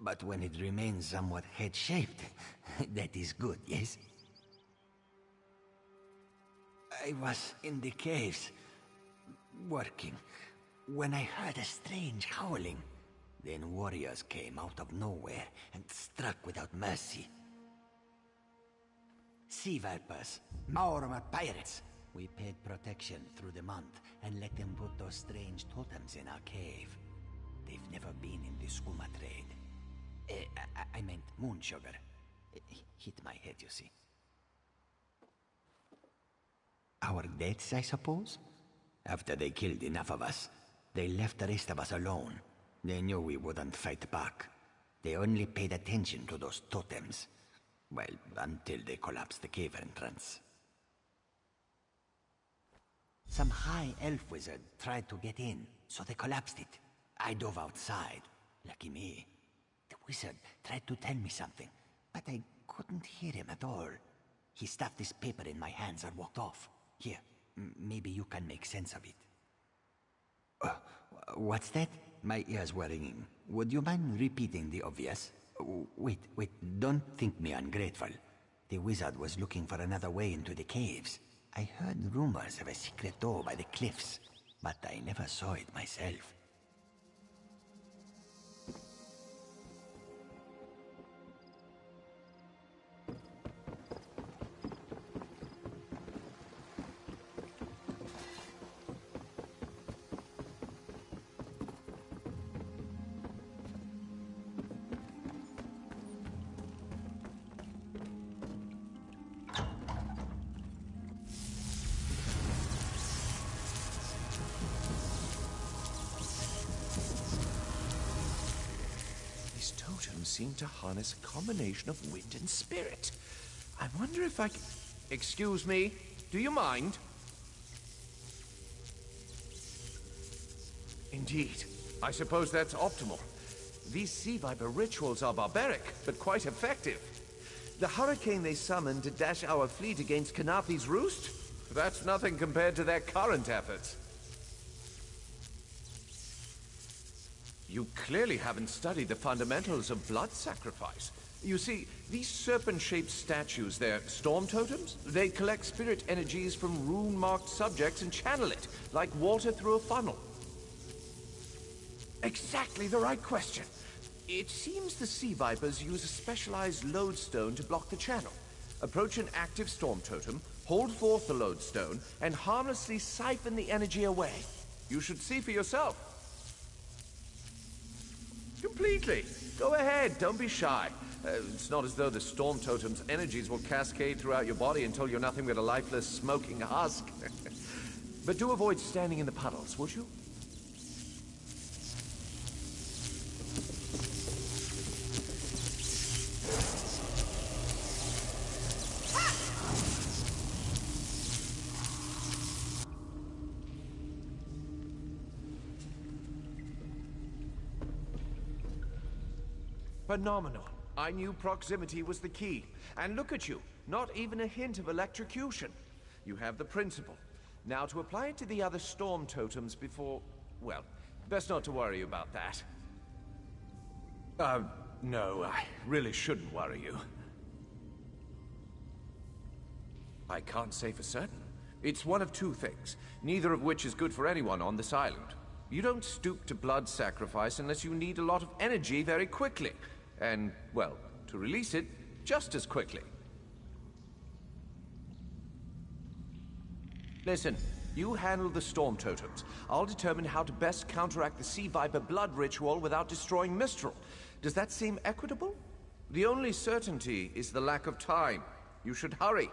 But when it remains somewhat head-shaped, that is good, yes? I was in the caves, working, when I heard a strange howling. Then warriors came out of nowhere and struck without mercy. Sea vipers, Maormer pirates. We paid protection through the month and let them put those strange totems in our cave. They've never been in the skooma trade. I meant moon sugar. Hit my head, you see. Our deaths, I suppose? After they killed enough of us, they left the rest of us alone. They knew we wouldn't fight back. They only paid attention to those totems. Well, until they collapsed the cave entrance. Some high elf wizard tried to get in, so they collapsed it. I dove outside. Lucky me. The wizard tried to tell me something, but I couldn't hear him at all. He stuffed this paper in my hands and walked off. Here, maybe you can make sense of it. What's that? My ears were ringing. Would you mind repeating the obvious? Wait, don't think me ungrateful. The wizard was looking for another way into the caves. I heard rumors of a secret door by the cliffs, but I never saw it myself. Seem to harness a combination of wind and spirit. I wonder if I can... Excuse me, do you mind? Indeed. I suppose that's optimal. These sea viper rituals are barbaric, but quite effective. The hurricane they summoned to dash our fleet against Kanafi's roost? That's nothing compared to their current efforts. You clearly haven't studied the fundamentals of blood sacrifice. You see, these serpent-shaped statues, they're storm totems. They collect spirit energies from rune-marked subjects and channel it, like water through a funnel. Exactly the right question. It seems the sea vipers use a specialized lodestone to block the channel. Approach an active storm totem, hold forth the lodestone, and harmlessly siphon the energy away. You should see for yourself. Completely. Go ahead, don't be shy. It's not as though the storm totem's energies will cascade throughout your body until you're nothing but a lifeless, smoking husk. But do avoid standing in the puddles, would you? Phenomenal. I knew proximity was the key. And look at you, not even a hint of electrocution. You have the principle. Now to apply it to the other storm totems before... well, best not to worry about that. No, I really shouldn't worry you. I can't say for certain. It's one of two things, neither of which is good for anyone on this island. You don't stoop to blood sacrifice unless you need a lot of energy very quickly. And, well, to release it just as quickly. Listen, you handle the storm totems. I'll determine how to best counteract the Sea Viper blood ritual without destroying Mistral. Does that seem equitable? The only certainty is the lack of time. You should hurry.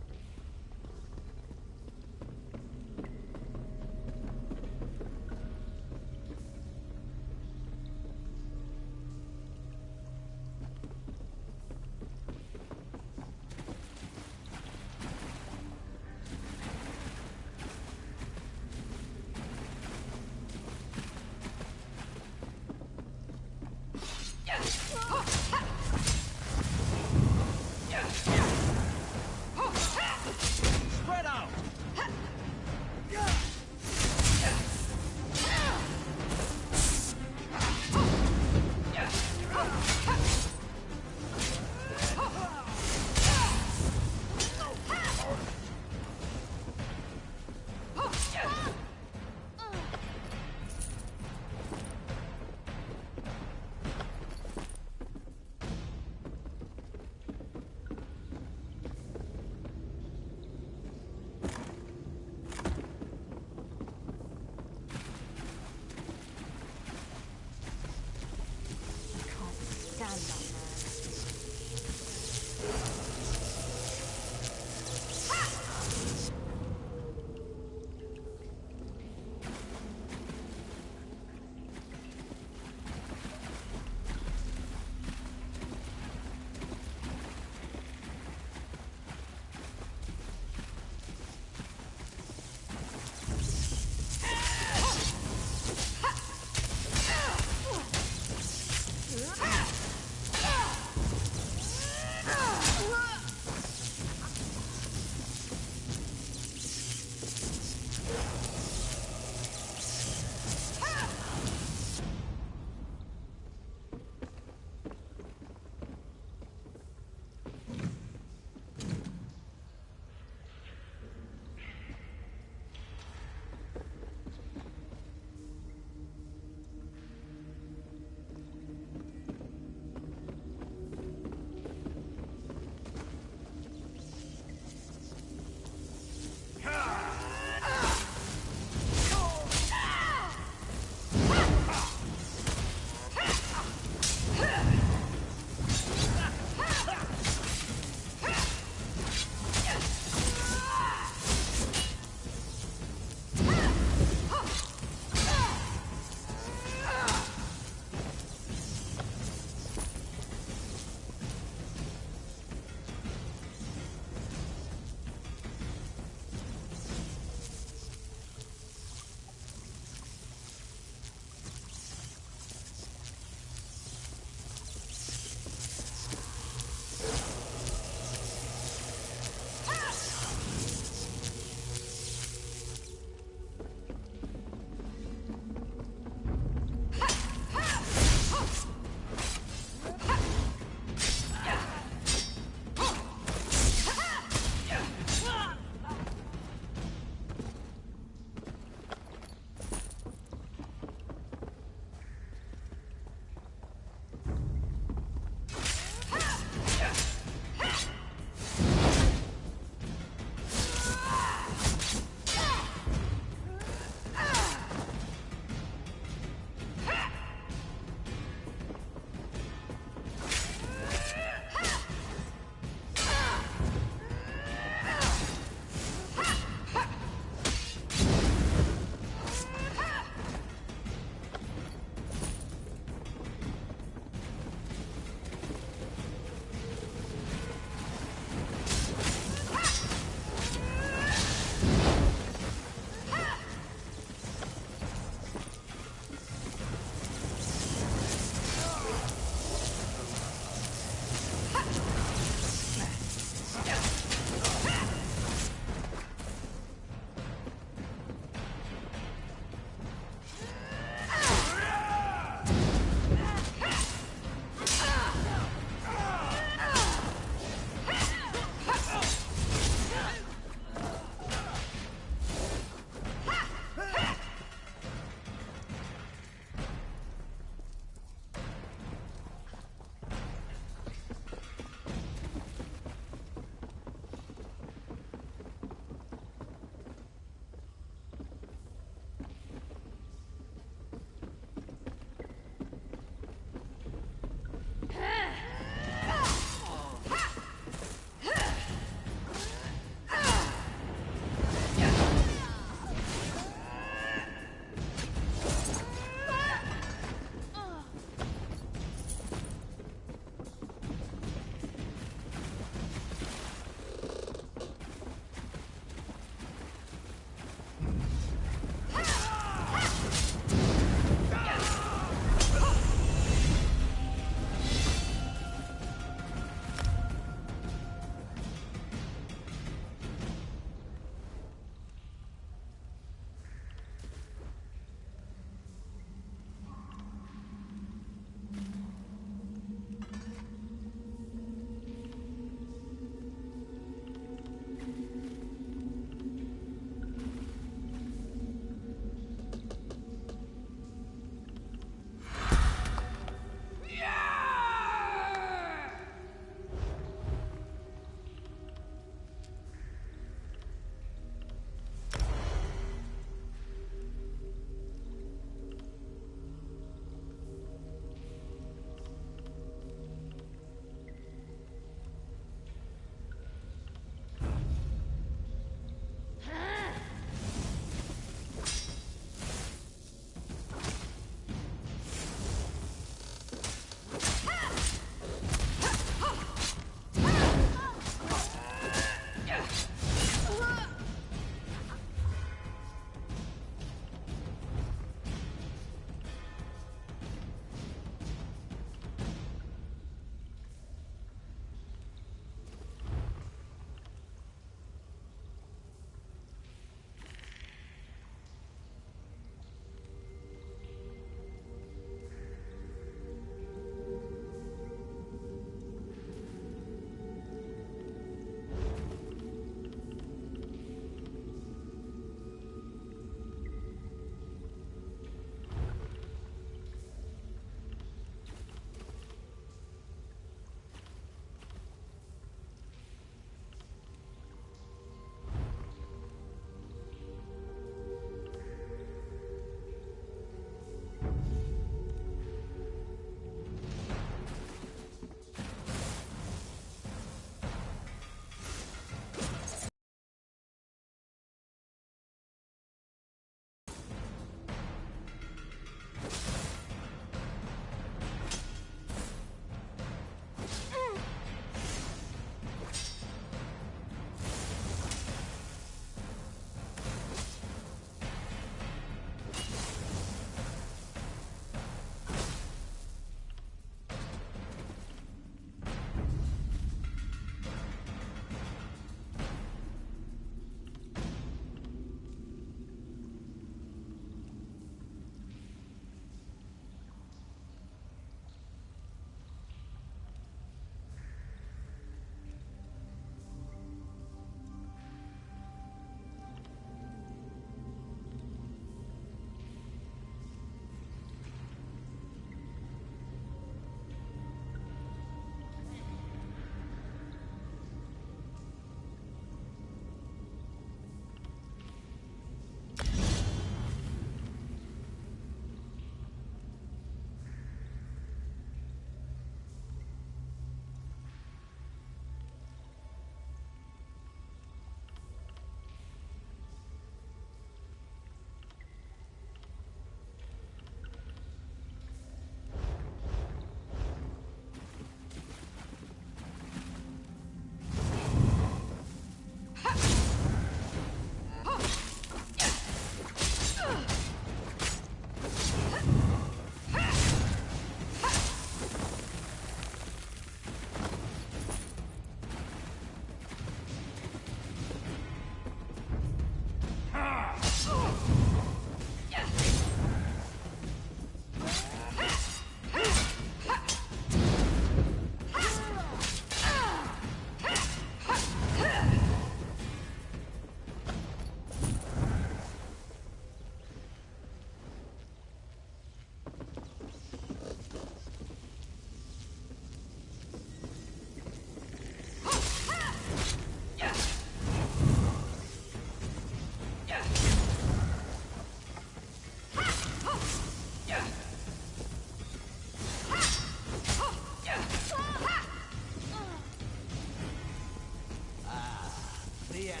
Prienza.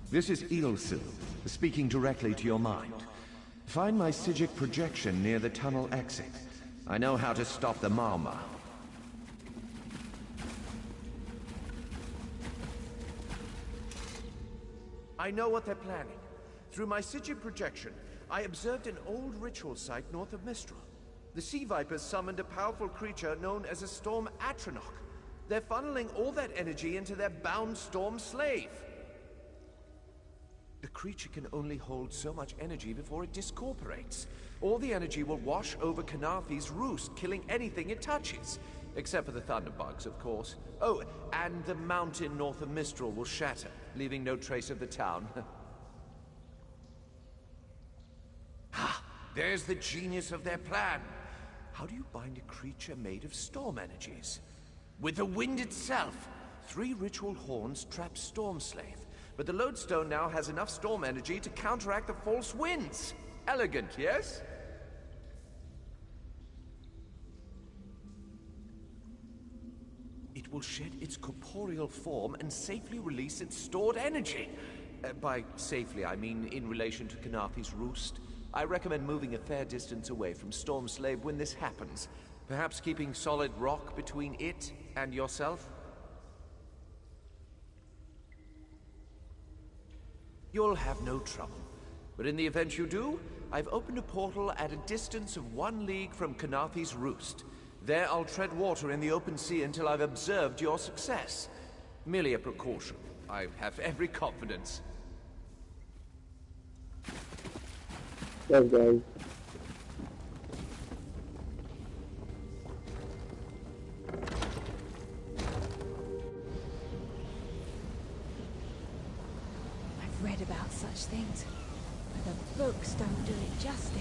This is Ilsil, speaking directly to your mind. Find my Psijic projection near the tunnel exit. I know how to stop the Marma. I know what they're planning. Through my Psijic projection, I observed an old ritual site north of Mistral. The Sea Vipers summoned a powerful creature known as a Storm Atronach. They're funneling all that energy into their bound Storm Slave. The creature can only hold so much energy before it discorporates. All the energy will wash over Kanafi's roost, killing anything it touches. Except for the thunderbugs, of course. Oh, and the mountain north of Mistral will shatter, leaving no trace of the town. Ah, there's the genius of their plan. How do you bind a creature made of storm energies? With the wind itself. 3 ritual horns trap Storm Slave. But the lodestone now has enough storm energy to counteract the false winds. Elegant, yes? It will shed its corporeal form and safely release its stored energy. By safely, I mean in relation to Kanafi's roost. I recommend moving a fair distance away from Storm Slave when this happens. Perhaps keeping solid rock between it and yourself? You'll have no trouble. But in the event you do, I've opened a portal at a distance of 1 league from Kanafi's roost. There I'll tread water in the open sea until I've observed your success. Merely a precaution. I have every confidence. Yes, guys. Read about such things, but the books don't do it justice.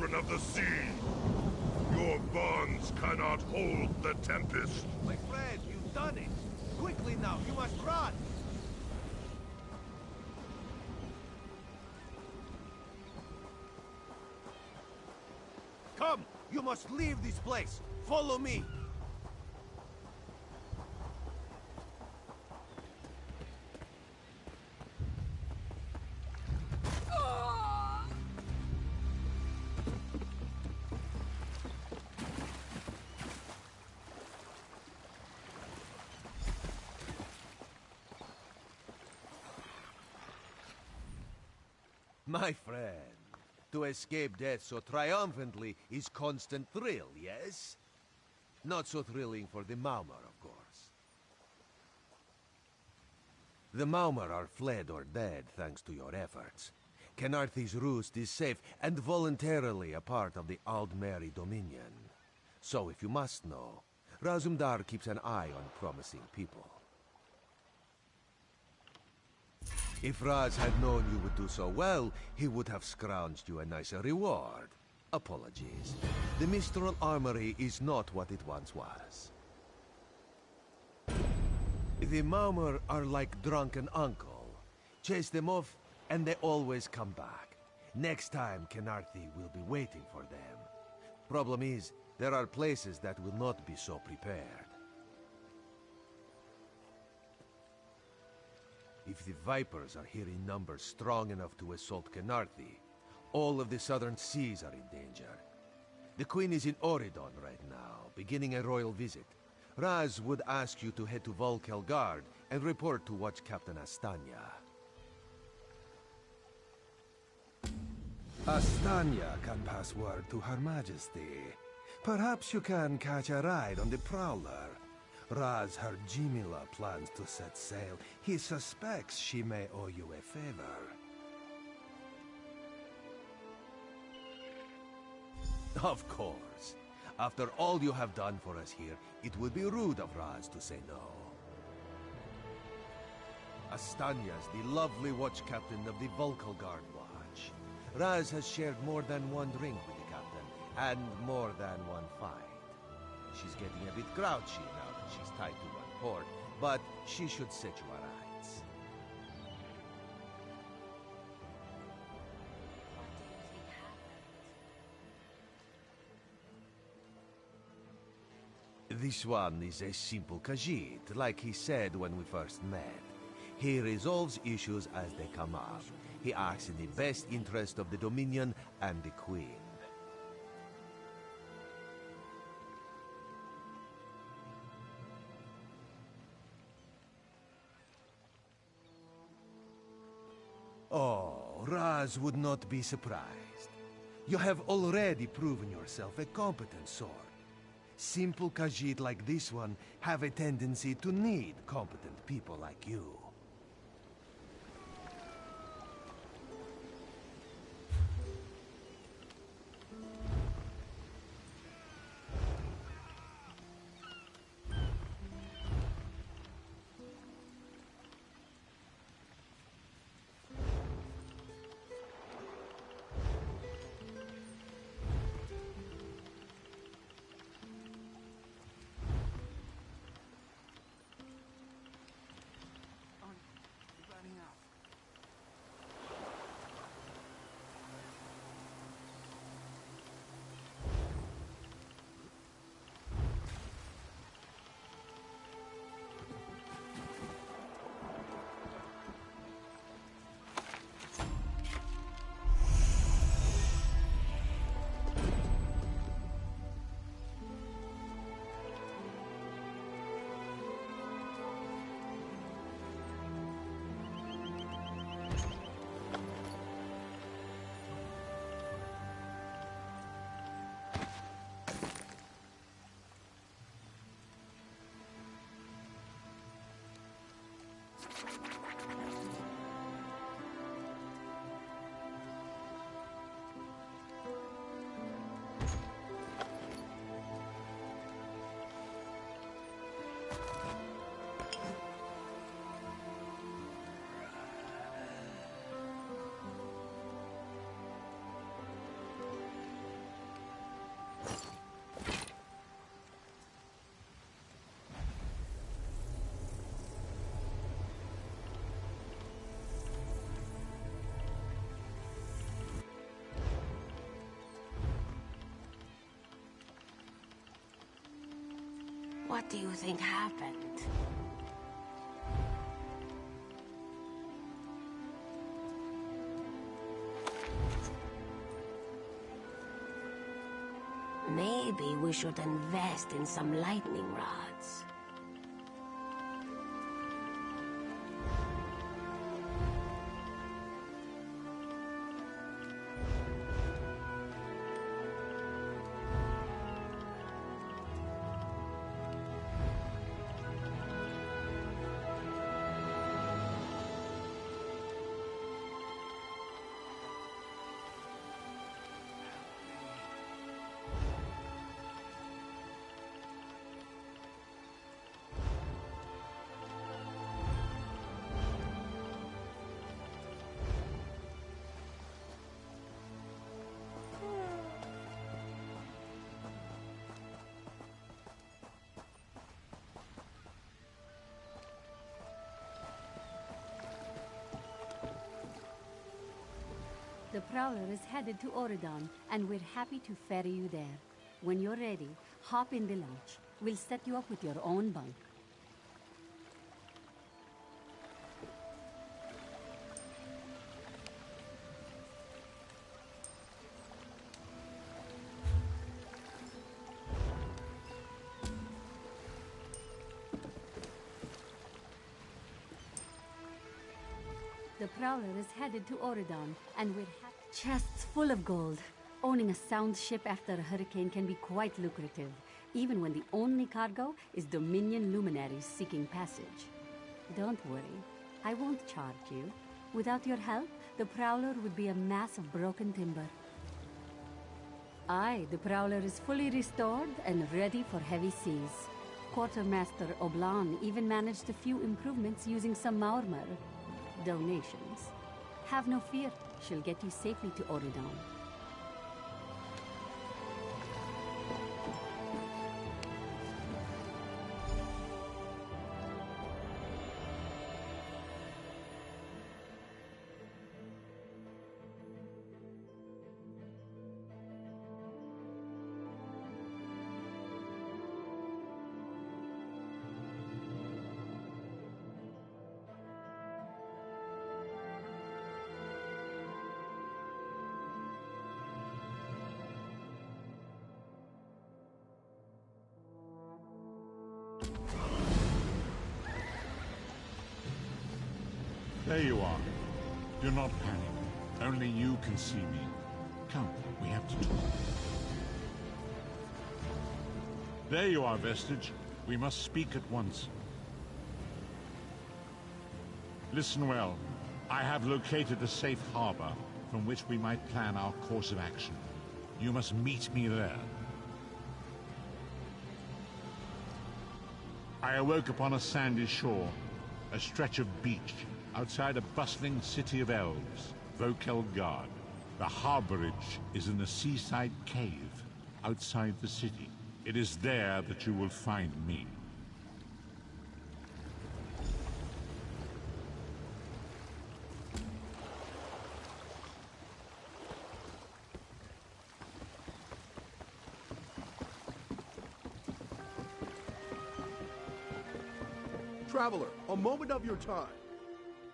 children of the sea. Your bonds cannot hold the Tempest. My friend, you've done it! Quickly now, you must run! Come! You must leave this place! Follow me! My friend, to escape death so triumphantly is constant thrill, yes? Not so thrilling for the Maumar, of course. The Maumar are fled or dead thanks to your efforts. Khenarthi's roost is safe and voluntarily a part of the Aldmeri Dominion. So if you must know, Razumdar keeps an eye on promising people. If Raz had known you would do so well, he would have scrounged you a nicer reward. Apologies. The Mistral Armory is not what it once was. The Maumar are like drunken uncle. Chase them off, and they always come back. Next time, Khenarthi will be waiting for them. Problem is, there are places that will not be so prepared. If the Vipers are here in numbers strong enough to assault Khenarthi, all of the southern seas are in danger. The Queen is in Oridon right now, beginning a royal visit. Raz would ask you to head to Volkelgard and report to Watch Captain Astanya. Astanya can pass word to Her Majesty. Perhaps you can catch a ride on the Prowler. Raz Her Jimila plans to set sail. He suspects she may owe you a favor. Of course. After all you have done for us here, it would be rude of Raz to say no. Astanya's the lovely watch captain of the Volkelgard Watch. Raz has shared more than one drink with the captain, and more than one fight. She's getting a bit grouchy now that she's tied to one port, but she should set you aright. This one is a simple Khajiit, like he said when we first met. He resolves issues as they come up. He acts in the best interest of the Dominion and the Queen. Oh, Raz would not be surprised. You have already proven yourself a competent sword. Simple Khajiit like this one have a tendency to need competent people like you. What do you think happened? Maybe we should invest in some lightning rods. The Prowler is headed to Oridon, and we're happy to ferry you there. When you're ready, hop in the launch. We'll set you up with your own bunk. The Prowler is headed to Oridon, and we're chests full of gold. Owning a sound ship after a hurricane can be quite lucrative, even when the only cargo is Dominion luminaries seeking passage. Don't worry, I won't charge you. Without your help, the Prowler would be a mass of broken timber. Aye, the Prowler is fully restored and ready for heavy seas. Quartermaster Oblan even managed a few improvements using some Maormer donations. Have no fear, she'll get you safely to Oridon. There you are. Do not panic. Only you can see me. Come, we have to talk. There you are, Vestige. We must speak at once. Listen well. I have located a safe harbor from which we might plan our course of action. You must meet me there. I awoke upon a sandy shore, a stretch of beach, outside a bustling city of elves, Vokelgard. The harborage is in a seaside cave outside the city. It is there that you will find me. Traveler, a moment of your time.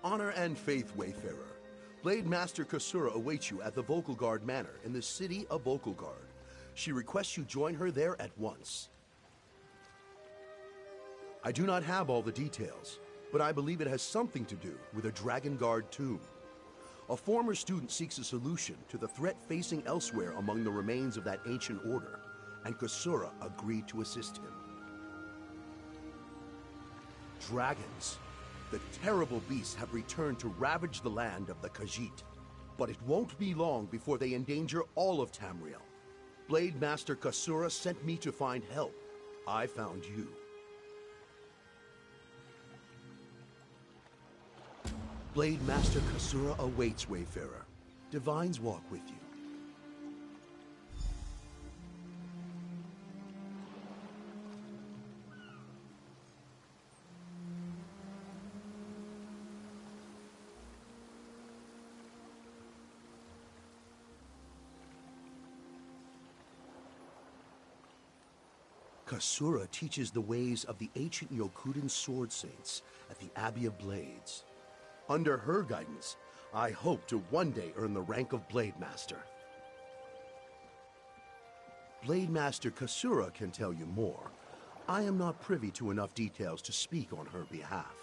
Honor and faith, Wayfarer. Blade Master Kasura awaits you at the Vokelgard Manor in the city of Vokelgard. She requests you join her there at once. I do not have all the details, but I believe it has something to do with a Dragon Guard tomb. A former student seeks a solution to the threat facing elsewhere among the remains of that ancient order, and Kasura agreed to assist him. Dragons. The terrible beasts have returned to ravage the land of the Khajiit. But it won't be long before they endanger all of Tamriel. Blade Master Kasura sent me to find help. I found you. Blade Master Kasura awaits, Wayfarer. Divines walk with you. Kasura teaches the ways of the ancient Yokudan sword saints at the Abbey of Blades. Under her guidance, I hope to one day earn the rank of Blade Master. Blade Master Kasura can tell you more. I am not privy to enough details to speak on her behalf.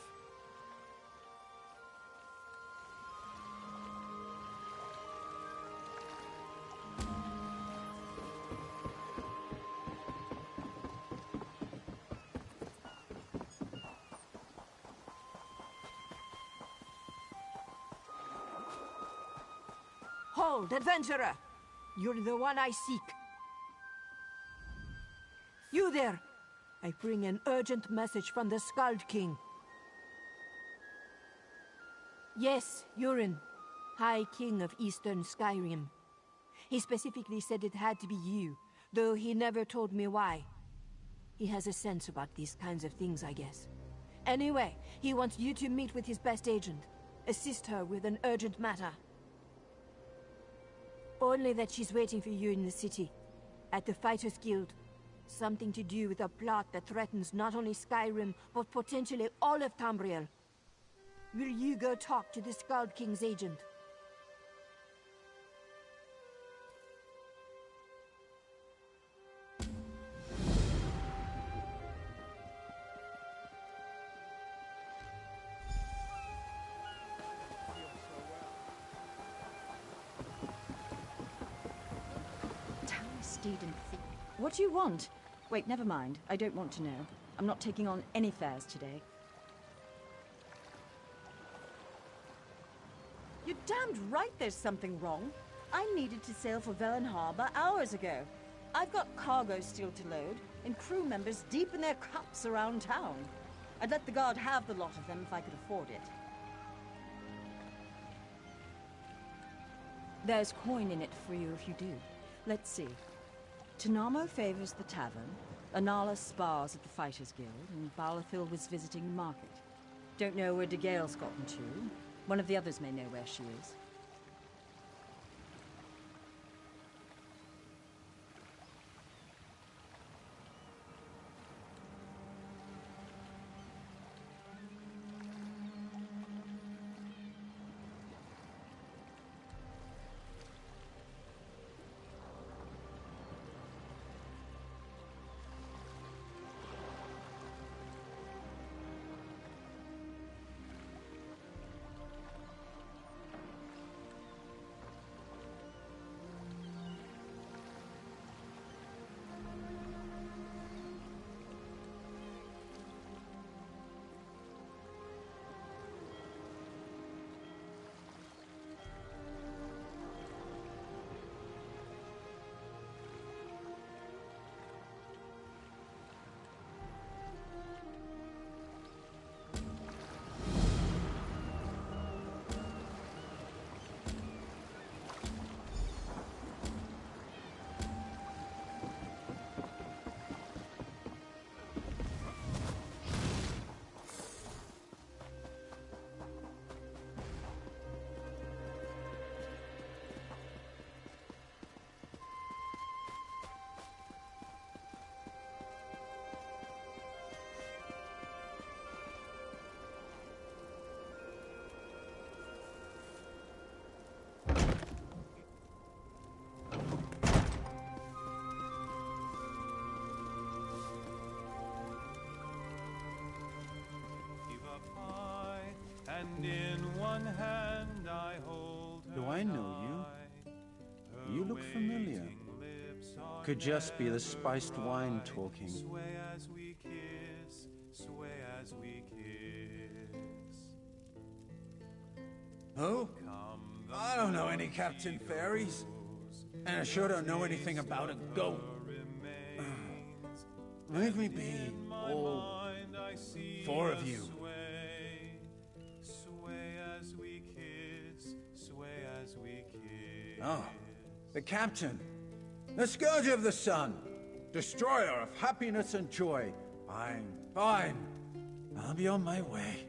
Hold, adventurer! You're the one I seek. You there! I bring an urgent message from the Skald King. Yes, Yurin, High King of Eastern Skyrim. He specifically said it had to be you, though he never told me why. He has a sense about these kinds of things, I guess. Anyway, he wants you to meet with his best agent. Assist her with an urgent matter. Only that she's waiting for you in the city, at the Fighters Guild. Something to do with a plot that threatens not only Skyrim, but potentially all of Tamriel. Will you go talk to the Skald King's agent? What do you want? Wait, never mind. I don't want to know. I'm not taking on any fares today. You're damned right there's something wrong. I needed to sail for Velen Harbor hours ago. I've got cargo still to load, and crew members deep in their cups around town. I'd let the guard have the lot of them if I could afford it. There's coin in it for you if you do. Let's see. Tanamo favors the tavern, Anala spars at the Fighters Guild, and Balathil was visiting the market. Don't know where DeGale's gotten to. One of the others may know where she is. And in one hand I hold her. Do I know you? You look familiar. Could just be the spiced wine talking. Sway as we kiss, sway as we kiss. Who? I don't know any Captain Fairies. And I sure don't know anything about a goat. Leave me be, all four of you. Oh, the Captain. The Scourge of the Sun. Destroyer of happiness and joy. Fine, fine. I'll be on my way.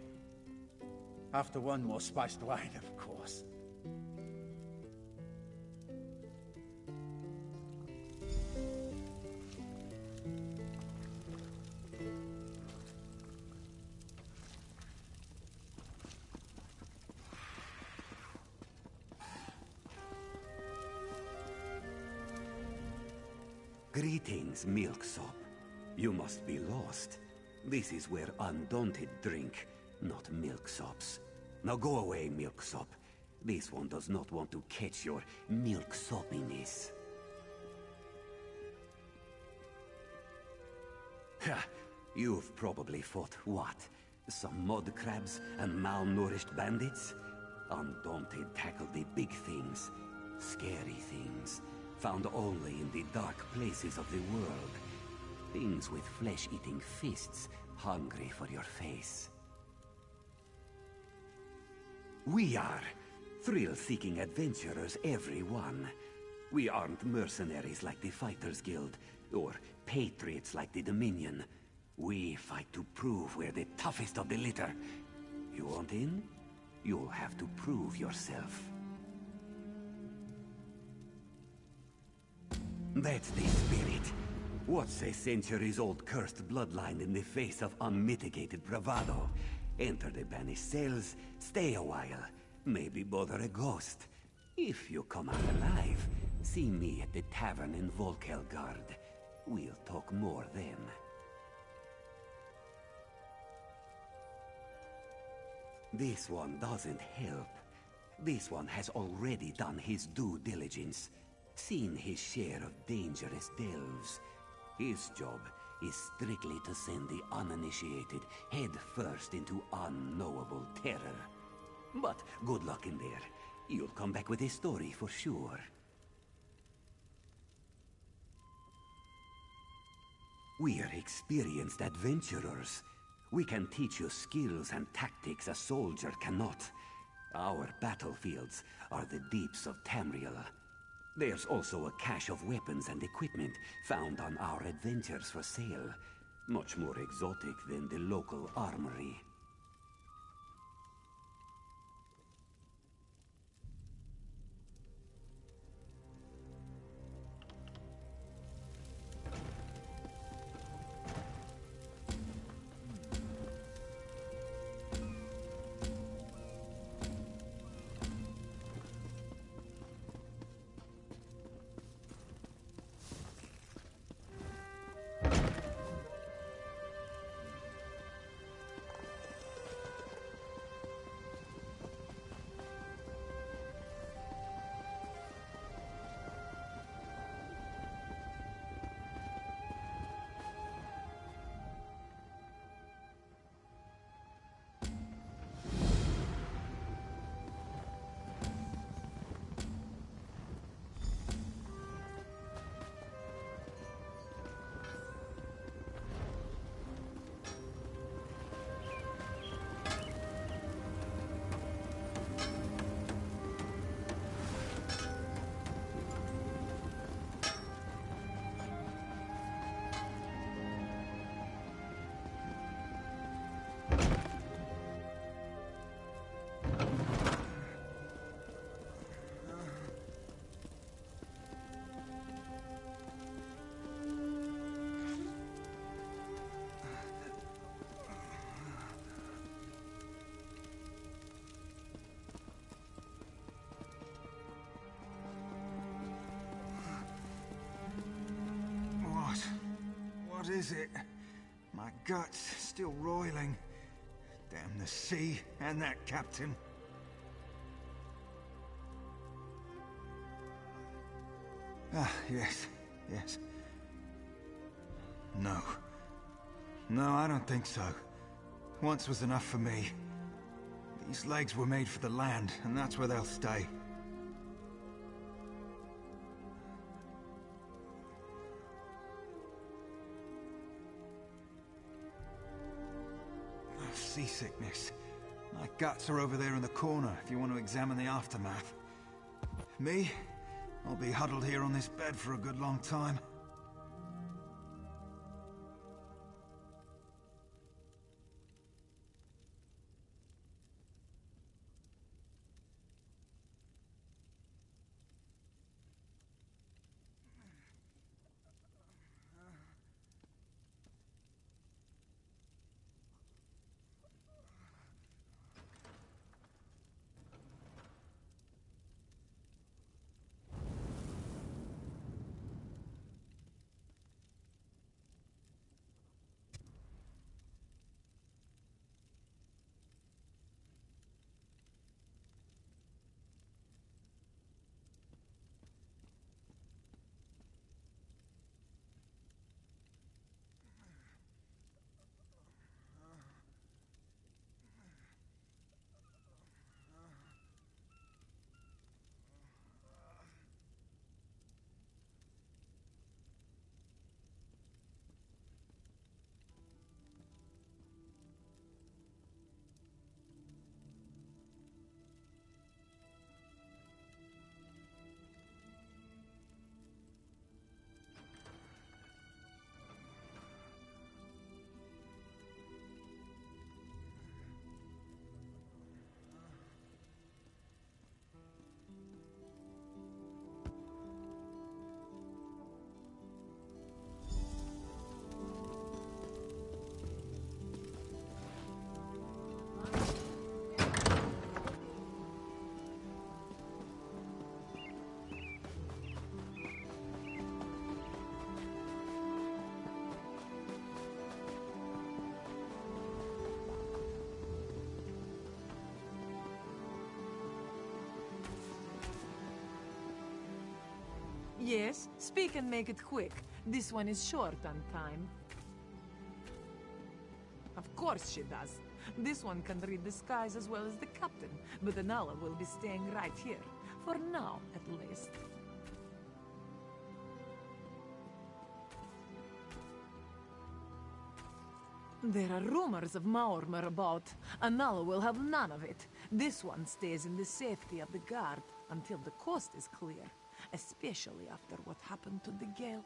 After one more spiced wine, of course. Greetings, Milksop. You must be lost. This is where Undaunted drink, not Milksops. Now go away, Milksop. This one does not want to catch your milksopiness. Ha! You've probably fought what? Some mud crabs and malnourished bandits? Undaunted tackled the big things, scary things, found only in the dark places of the world. Things with flesh-eating fists, hungry for your face. We are thrill-seeking adventurers, everyone. We aren't mercenaries like the Fighters Guild, or patriots like the Dominion. We fight to prove we're the toughest of the litter. You want in? You'll have to prove yourself. That's the spirit. What's a centuries-old cursed bloodline in the face of unmitigated bravado? Enter the banished cells, stay a while, maybe bother a ghost. If you come out alive, see me at the tavern in Volkelgard. We'll talk more then. This one doesn't help. This one has already done his due diligence, seen his share of dangerous delves. His job is strictly to send the uninitiated head first into unknowable terror. But good luck in there. You'll come back with a story for sure. We're experienced adventurers. We can teach you skills and tactics a soldier cannot. Our battlefields are the deeps of Tamriel. There's also a cache of weapons and equipment found on our adventures for sale. Much more exotic than the local armory. What is it? My gut's still roiling. Damn the sea and that captain. Ah, yes, yes. No. No, I don't think so. Once was enough for me. These legs were made for the land, and that's where they'll stay. Seasickness. My guts are over there in the corner if you want to examine the aftermath. Me? I'll be huddled here on this bed for a good long time. Yes, speak and make it quick. This one is short on time. Of course she does. This one can read the skies as well as the captain, but Anala will be staying right here. For now, at least. There are rumors of Maormer about. Anala will have none of it. This one stays in the safety of the guard until the coast is clear, especially after what happened to the Gale.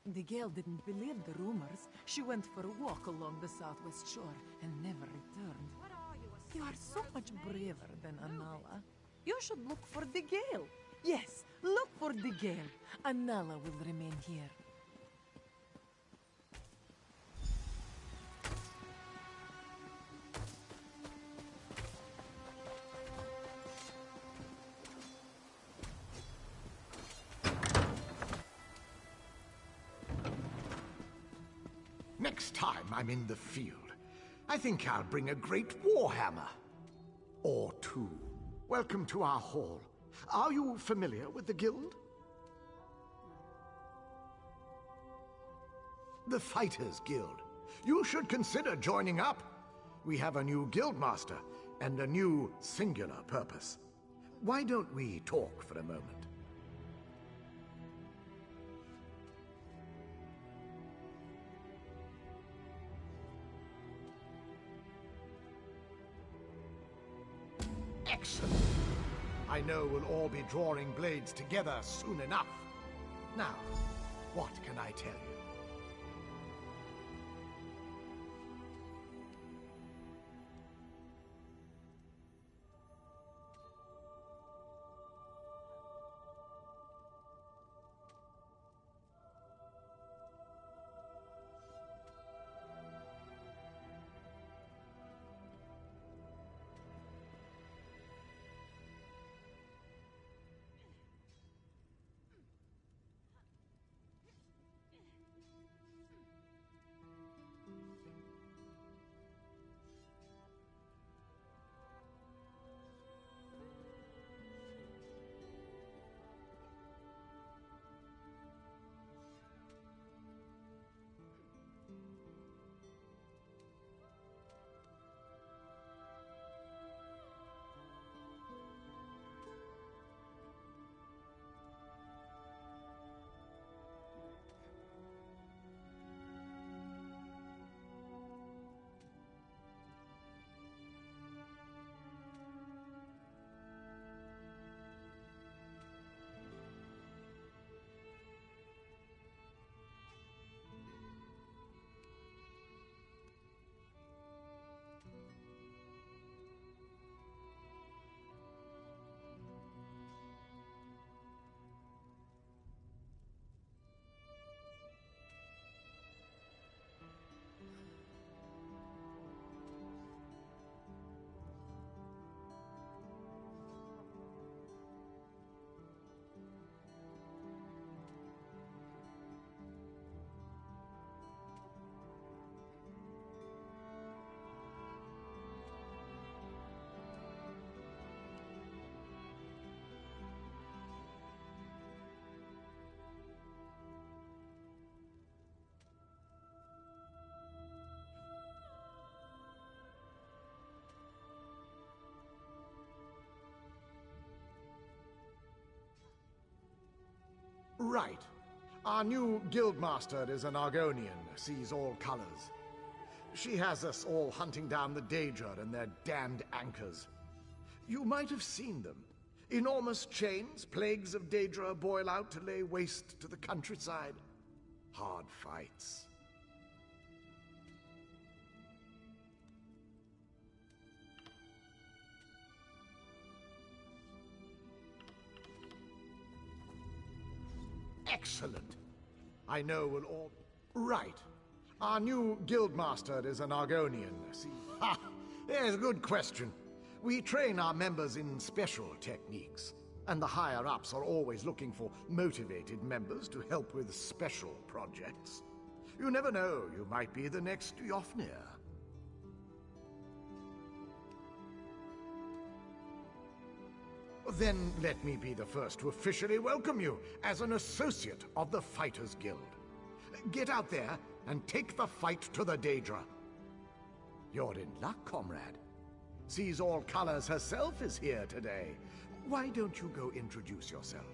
The Gale didn't believe the rumors. She went for a walk along the southwest shore and never returned. You are so much braver than Anala. You should look for the Gale. Yes, look for the Gale. Anala will remain here. Next time I'm in the field, I think I'll bring a great warhammer. Or two. Welcome to our hall. Are you familiar with the guild? The Fighters Guild. You should consider joining up. We have a new guildmaster and a new singular purpose. Why don't we talk for a moment? Excellent. I know we'll all be drawing blades together soon enough. Now, what can I tell you? Right. Our new guildmaster is an Argonian, sees all colors. She has us all hunting down the Daedra and their damned anchors. You might have seen them. Enormous chains, plagues of Daedra boil out to lay waste to the countryside. Hard fights. Excellent. I know we'll all... Right. Our new guildmaster is an Argonian. See? Ha! There's a good question. We train our members in special techniques, and the higher-ups are always looking for motivated members to help with special projects. You never know, you might be the next Yofnir. Then let me be the first to officially welcome you as an associate of the Fighters Guild. Get out there and take the fight to the Daedra. You're in luck, comrade. Sees All Colors herself is here today. Why don't you go introduce yourself?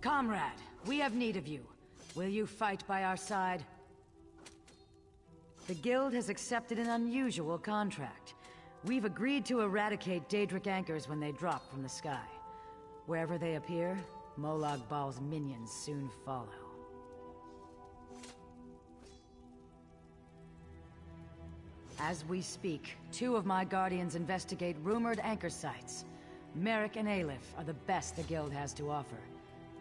Comrade, we have need of you. Will you fight by our side? The Guild has accepted an unusual contract. We've agreed to eradicate Daedric anchors when they drop from the sky. Wherever they appear, Molag Bal's minions soon follow. As we speak, 2 of my Guardians investigate rumored anchor sites. Merrick and Aleph are the best the Guild has to offer.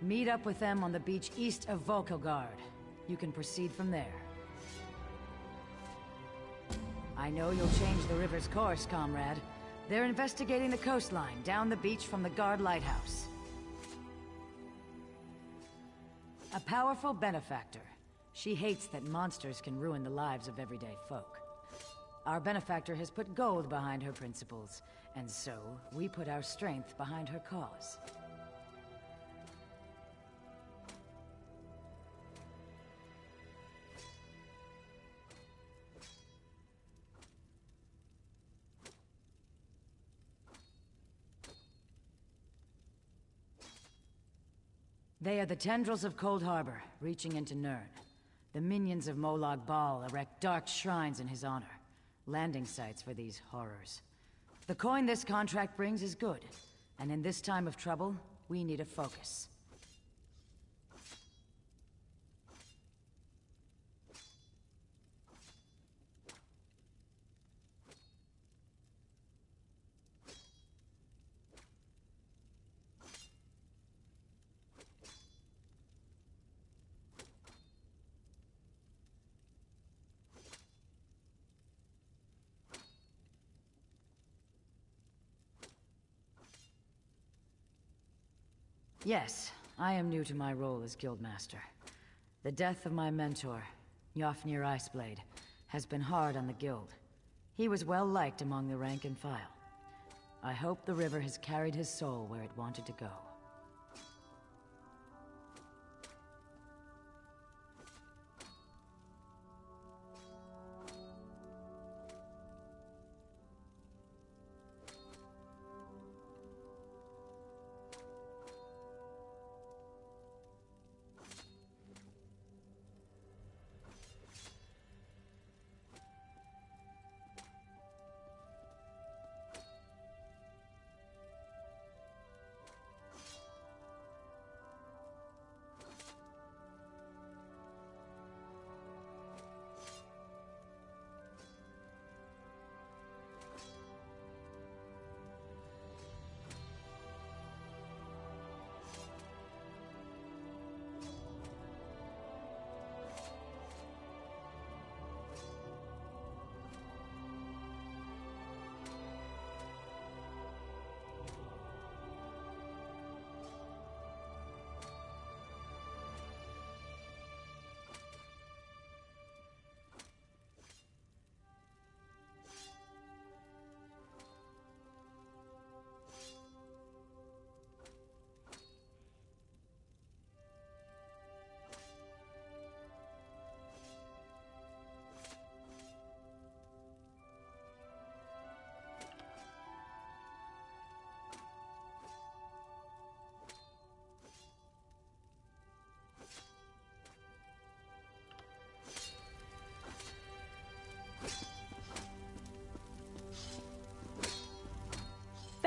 Meet up with them on the beach east of Volkelgard. You can proceed from there. I know you'll change the river's course, comrade. They're investigating the coastline down the beach from the Guard Lighthouse. A powerful benefactor. She hates that monsters can ruin the lives of everyday folk. Our benefactor has put gold behind her principles, and so we put our strength behind her cause. They are the tendrils of Cold Harbor, reaching into Nirn. The minions of Molag Bal erect dark shrines in his honor. Landing sites for these horrors. The coin this contract brings is good, and in this time of trouble, we need a focus. Yes, I am new to my role as Guildmaster. The death of my mentor, Yofnir Iceblade, has been hard on the Guild. He was well liked among the rank and file. I hope the river has carried his soul where it wanted to go.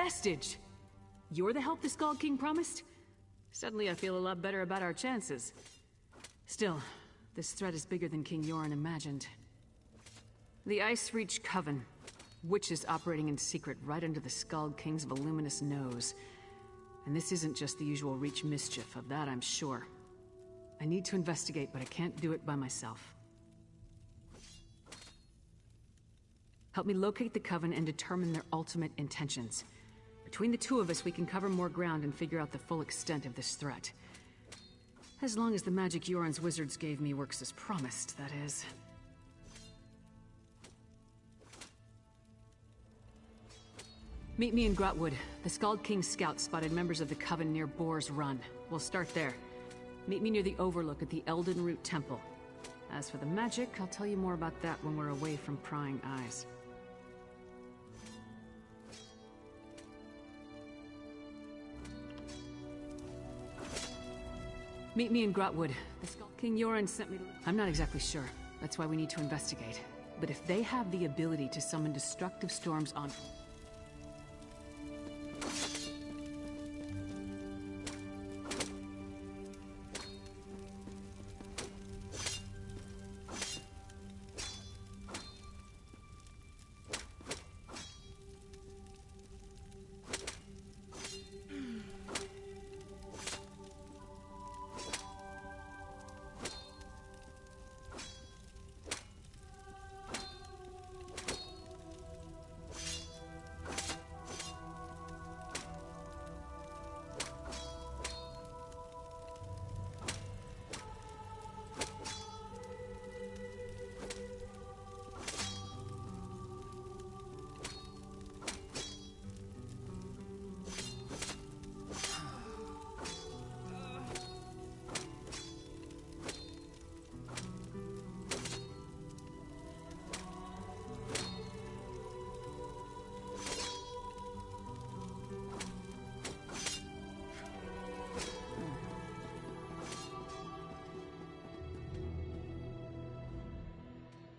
vestige! You're the help the Skald King promised? Suddenly I feel a lot better about our chances. Still, this threat is bigger than King Yoren imagined. The Ice Reach Coven. Witches operating in secret right under the Skald King's voluminous nose. And this isn't just the usual Reach mischief, of that I'm sure. I need to investigate, but I can't do it by myself. Help me locate the Coven and determine their ultimate intentions. Between the two of us, we can cover more ground and figure out the full extent of this threat. As long as the magic Yoren's wizards gave me works as promised, that is. Meet me in Grotwood. The Skald King's scouts spotted members of the Coven near Boar's Run. We'll start there. Meet me near the Overlook at the Elden Root Temple. As for the magic, I'll tell you more about that when we're away from prying eyes. Meet me in Grotwood. The Skald King Yoren sent me to... I'm not exactly sure. That's why we need to investigate. But if they have the ability to summon destructive storms on...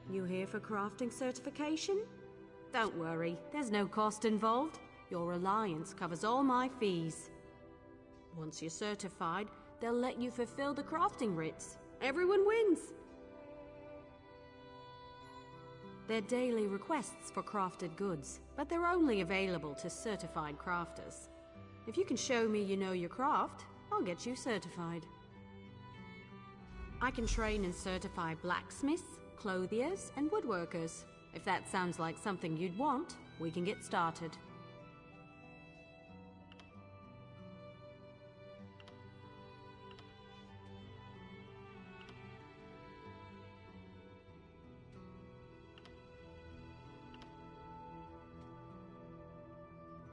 You here for crafting certification? Don't worry, there's no cost involved. Your alliance covers all my fees. Once you're certified, they'll let you fulfill the crafting writs. Everyone wins! They're daily requests for crafted goods, but they're only available to certified crafters. If you can show me you know your craft, I'll get you certified. I can train and certify blacksmiths, clothiers, and woodworkers. If that sounds like something you'd want, we can get started.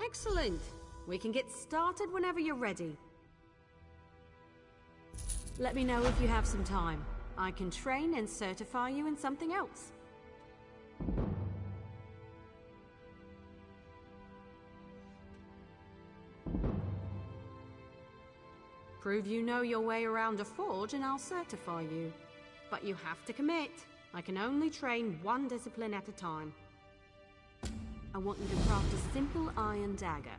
Excellent! We can get started whenever you're ready. Let me know if you have some time. I can train and certify you in something else. Prove you know your way around a forge and I'll certify you. But you have to commit. I can only train one discipline at a time. I want you to craft a simple iron dagger.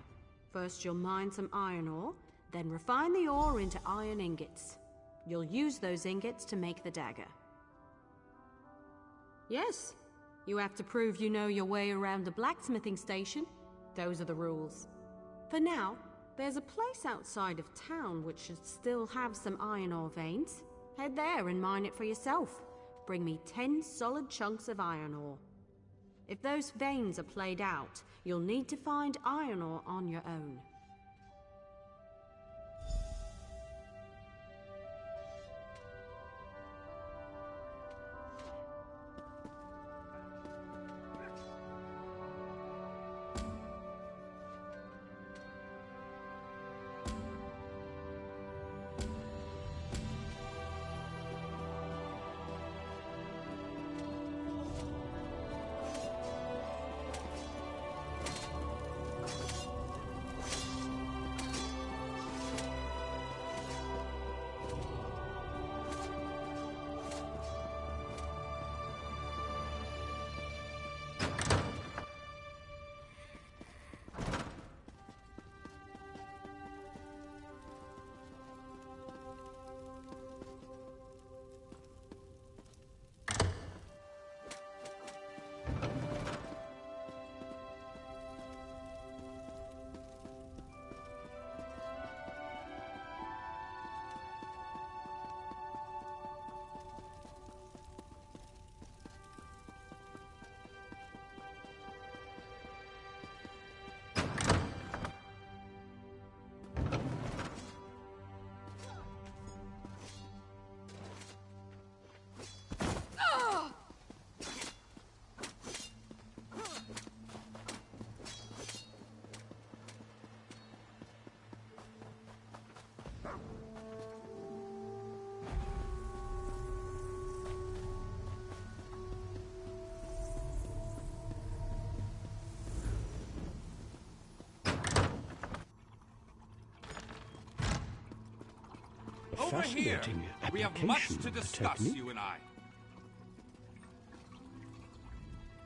First you'll mine some iron ore, then refine the ore into iron ingots. You'll use those ingots to make the dagger. Yes, you have to prove you know your way around a blacksmithing station. Those are the rules. For now, there's a place outside of town which should still have some iron ore veins. Head there and mine it for yourself. Bring me 10 solid chunks of iron ore. If those veins are played out, you'll need to find iron ore on your own. here. Fascinating We have much application to of the discuss, technique. you and I.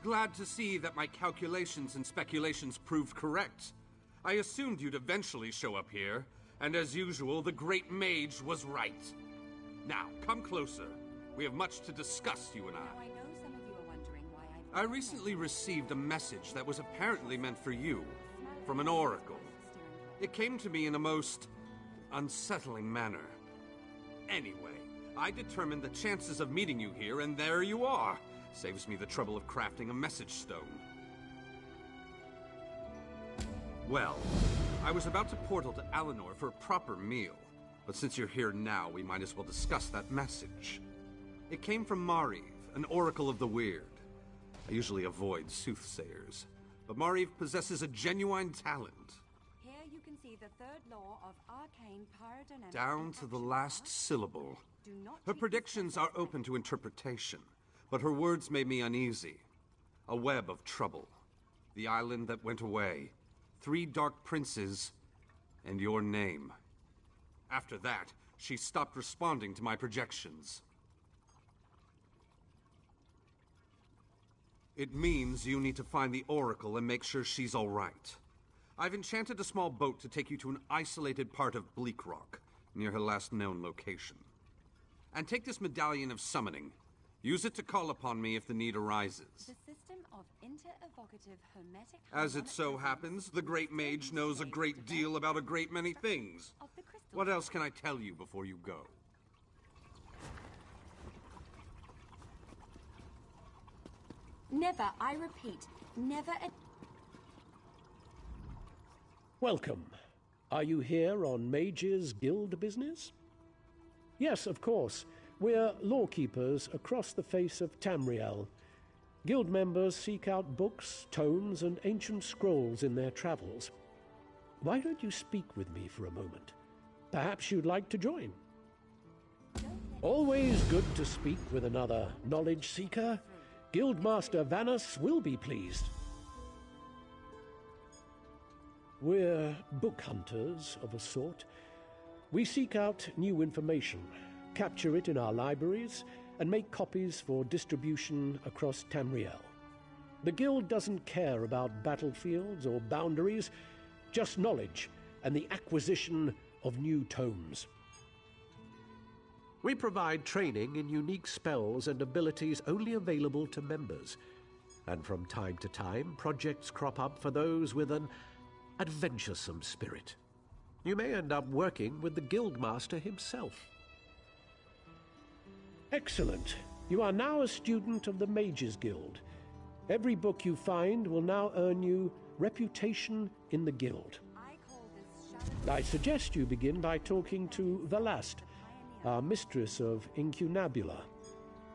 Glad to see that my calculations and speculations proved correct. I assumed you'd eventually show up here, and as usual, the Great Mage was right. Now, come closer. We have much to discuss, you and I. I recently received a message that was apparently meant for you, from an oracle. It came to me in a most unsettling manner. Anyway, I determined the chances of meeting you here, and there you are. Saves me the trouble of crafting a message stone. Well, I was about to portal to Alinor for a proper meal, but since you're here now, we might as well discuss that message. It came from Mariv, an oracle of the weird. I usually avoid soothsayers, but Mariv possesses a genuine talent. Here you can see the third law of arcane paradynamic. Down to the last syllable. Her predictions are open to interpretation, but her words made me uneasy. A web of trouble. The island that went away. 3 dark princes, and your name. After that, she stopped responding to my projections. It means you need to find the Oracle and make sure she's all right. I've enchanted a small boat to take you to an isolated part of Bleak Rock, near her last known location. And take this medallion of summoning. Use it to call upon me if the need arises. The system of inter-evocative hermetic. As it so happens, the Great Mage knows a great deal about a great many things. What else can I tell you before you go? Never, I repeat, never a... Welcome. Are you here on Mages Guild business? Yes, of course. We're lawkeepers across the face of Tamriel. Guild members seek out books, tomes, and ancient scrolls in their travels. Why don't you speak with me for a moment? Perhaps you'd like to join. Always good to speak with another knowledge seeker. Guildmaster Vanus will be pleased. We're book hunters of a sort. We seek out new information, capture it in our libraries, and make copies for distribution across Tamriel. The Guild doesn't care about battlefields or boundaries, just knowledge and the acquisition of new tomes. We provide training in unique spells and abilities only available to members. And from time to time, projects crop up for those with an adventuresome spirit. You may end up working with the Guildmaster himself. Excellent. You are now a student of the Mages Guild. Every book you find will now earn you reputation in the Guild. I suggest you begin by talking to Velast, our mistress of Incunabula.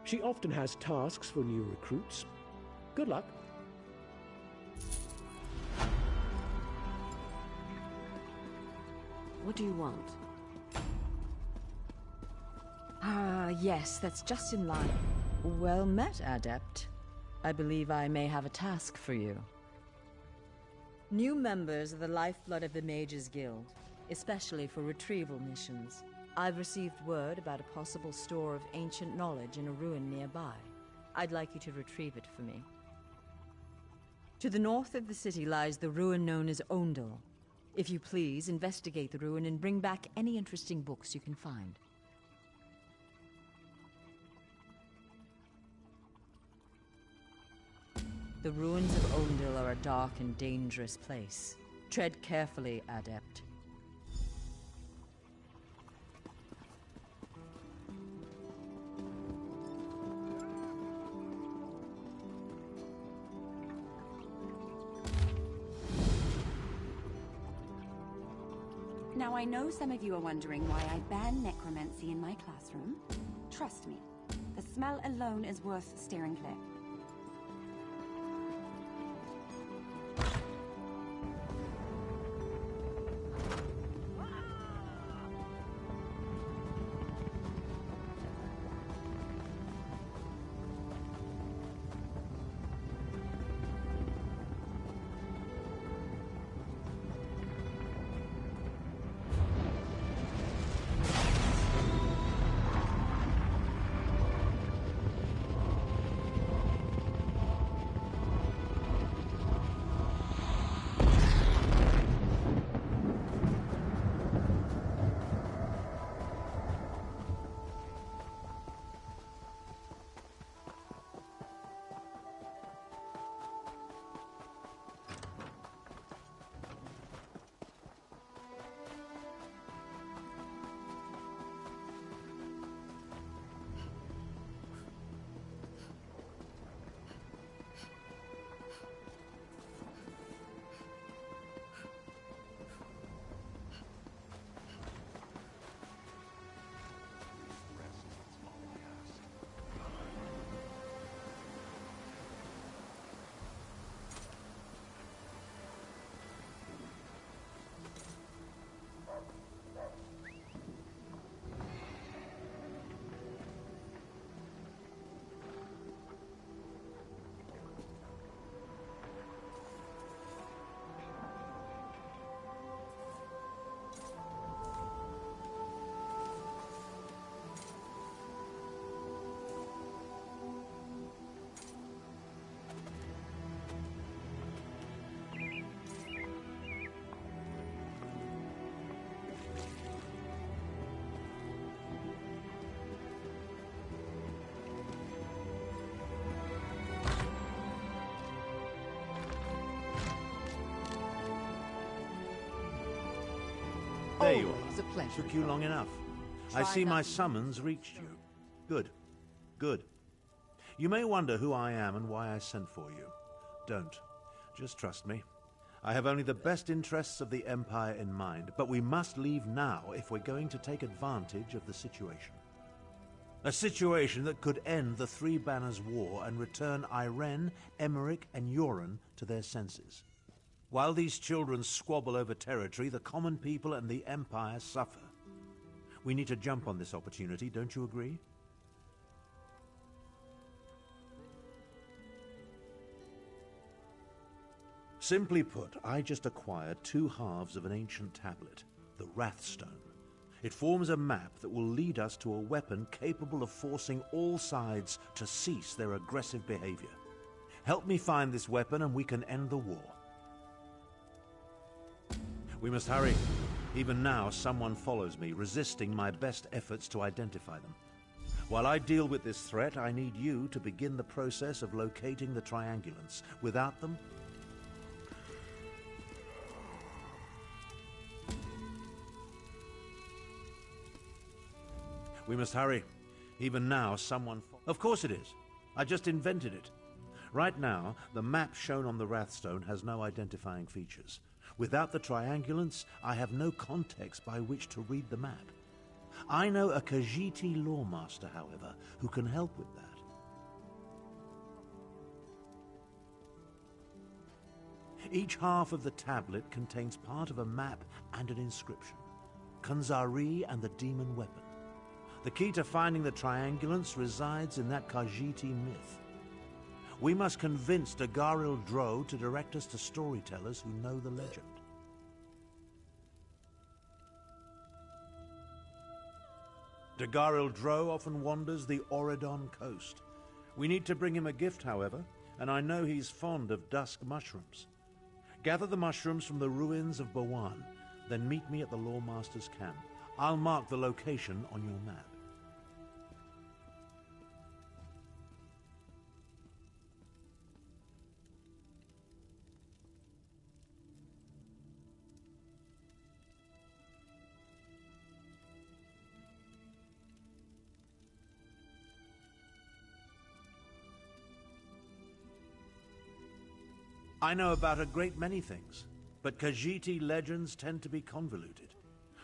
She often has tasks for new recruits. Good luck. What do you want? Ah, yes, that's just in line. Well met, Adept. I believe I may have a task for you. New members are the lifeblood of the Mages Guild, especially for retrieval missions. I've received word about a possible store of ancient knowledge in a ruin nearby. I'd like you to retrieve it for me. To the north of the city lies the ruin known as Ondel. If you please, investigate the ruin and bring back any interesting books you can find. The ruins of Ondel are a dark and dangerous place. Tread carefully, Adept. Now, I know some of you are wondering why I ban necromancy in my classroom. Trust me, the smell alone is worth steering clear. pleasure. Took you long enough. I see my summons reached you. Good. Good. You may wonder who I am and why I sent for you. Don't. Just trust me. I have only the best interests of the Empire in mind, but we must leave now if we're going to take advantage of the situation. A situation that could end the Three Banners War and return Irene, Emmerich, and Yoren to their senses. While these children squabble over territory, the common people and the Empire suffer. We need to jump on this opportunity, don't you agree? Simply put, I just acquired 2 halves of an ancient tablet, the Wrathstone. It forms a map that will lead us to a weapon capable of forcing all sides to cease their aggressive behavior. Help me find this weapon and we can end the war. We must hurry. Even now, someone follows me, resisting my best efforts to identify them. While I deal with this threat, I need you to begin the process of locating the Triangulants. Without them, we must hurry. Even now, someone... Of course it is. I just invented it. Right now, the map shown on the Wrathstone has no identifying features. Without the Triangulants, I have no context by which to read the map. I know a Khajiiti lawmaster, however, who can help with that. Each half of the tablet contains part of a map and an inscription. Khanzari and the Demon Weapon. The key to finding the Triangulants resides in that Khajiiti myth. We must convince Dagoril Dro to direct us to storytellers who know the legend. Dagoril Dro often wanders the Auridon coast. We need to bring him a gift, however, and I know he's fond of dusk mushrooms. Gather the mushrooms from the ruins of Bawan, then meet me at the Lawmaster's camp. I'll mark the location on your map. I know about a great many things, but Khajiiti legends tend to be convoluted.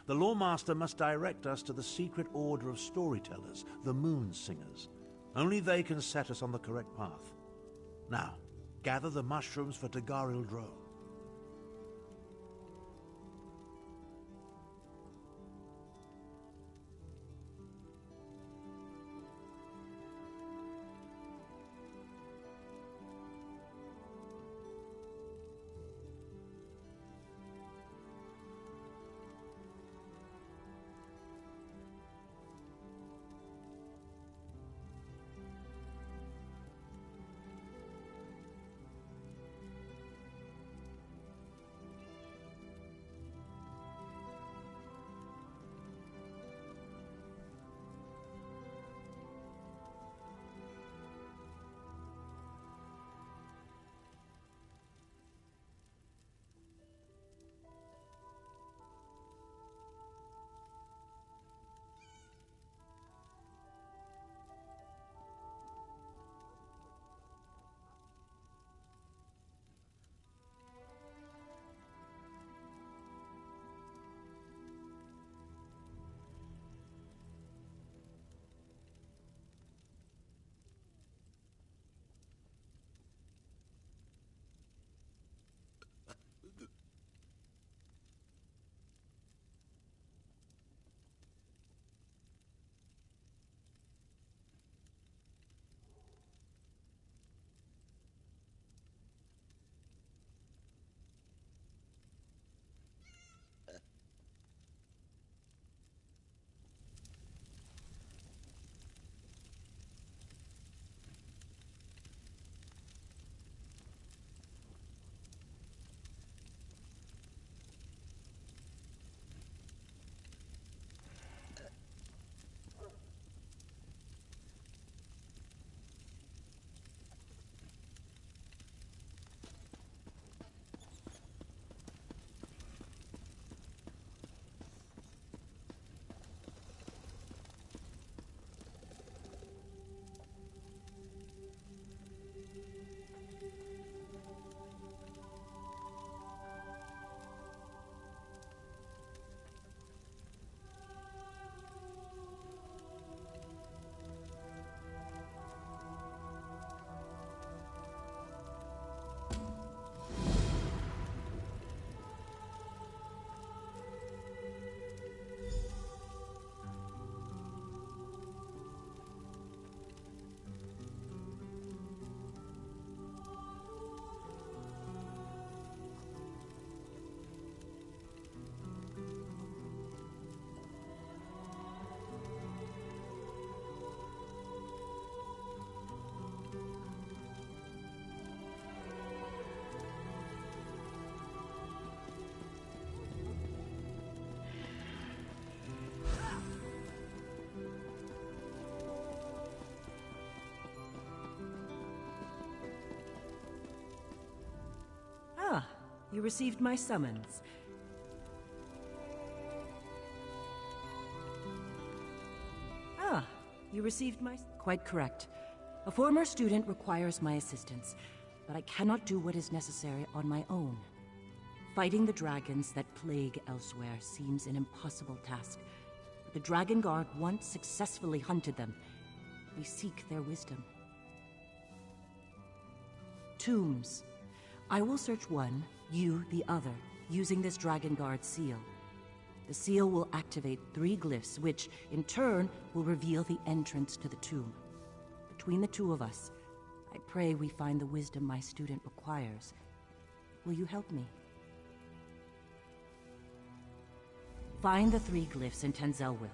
The Lawmaster must direct us to the secret order of storytellers, the Moon Singers. Only they can set us on the correct path. Now, gather the mushrooms for Dagoril Dro. You received my summons. Ah, you received my... Quite correct. A former student requires my assistance, but I cannot do what is necessary on my own. Fighting the dragons that plague elsewhere seems an impossible task, but the Dragon Guard once successfully hunted them. We seek their wisdom. Tombs. I will search one, you the other, using this Dragon Guard seal. The seal will activate 3 glyphs, which, in turn, will reveal the entrance to the tomb. Between the two of us, I pray we find the wisdom my student requires. Will you help me? Find the 3 glyphs in Tenzelwyl.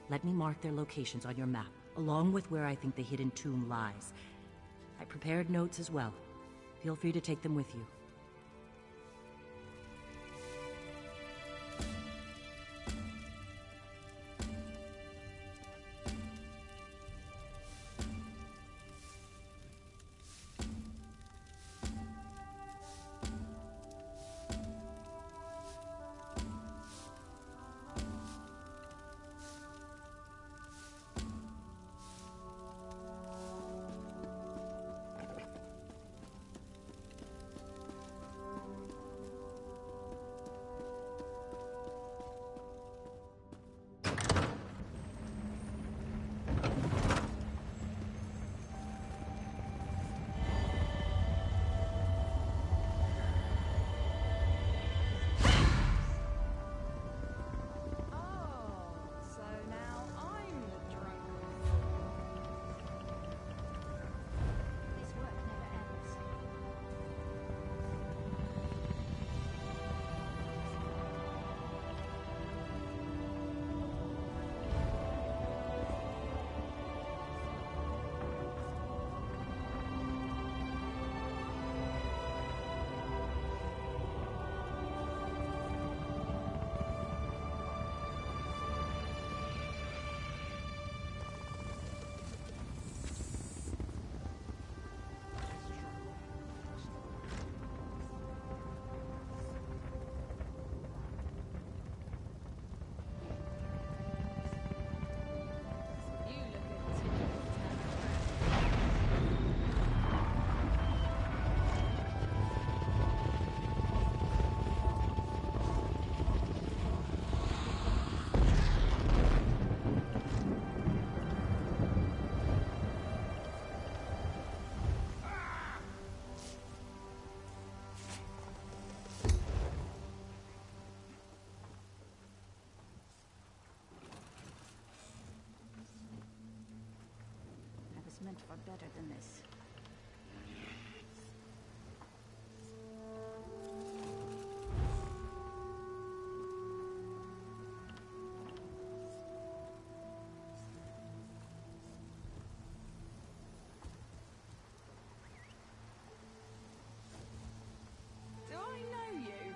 Let me mark their locations on your map, along with where I think the hidden tomb lies. I prepared notes as well. Feel free to take them with you. Meant for better than this. Do I know you?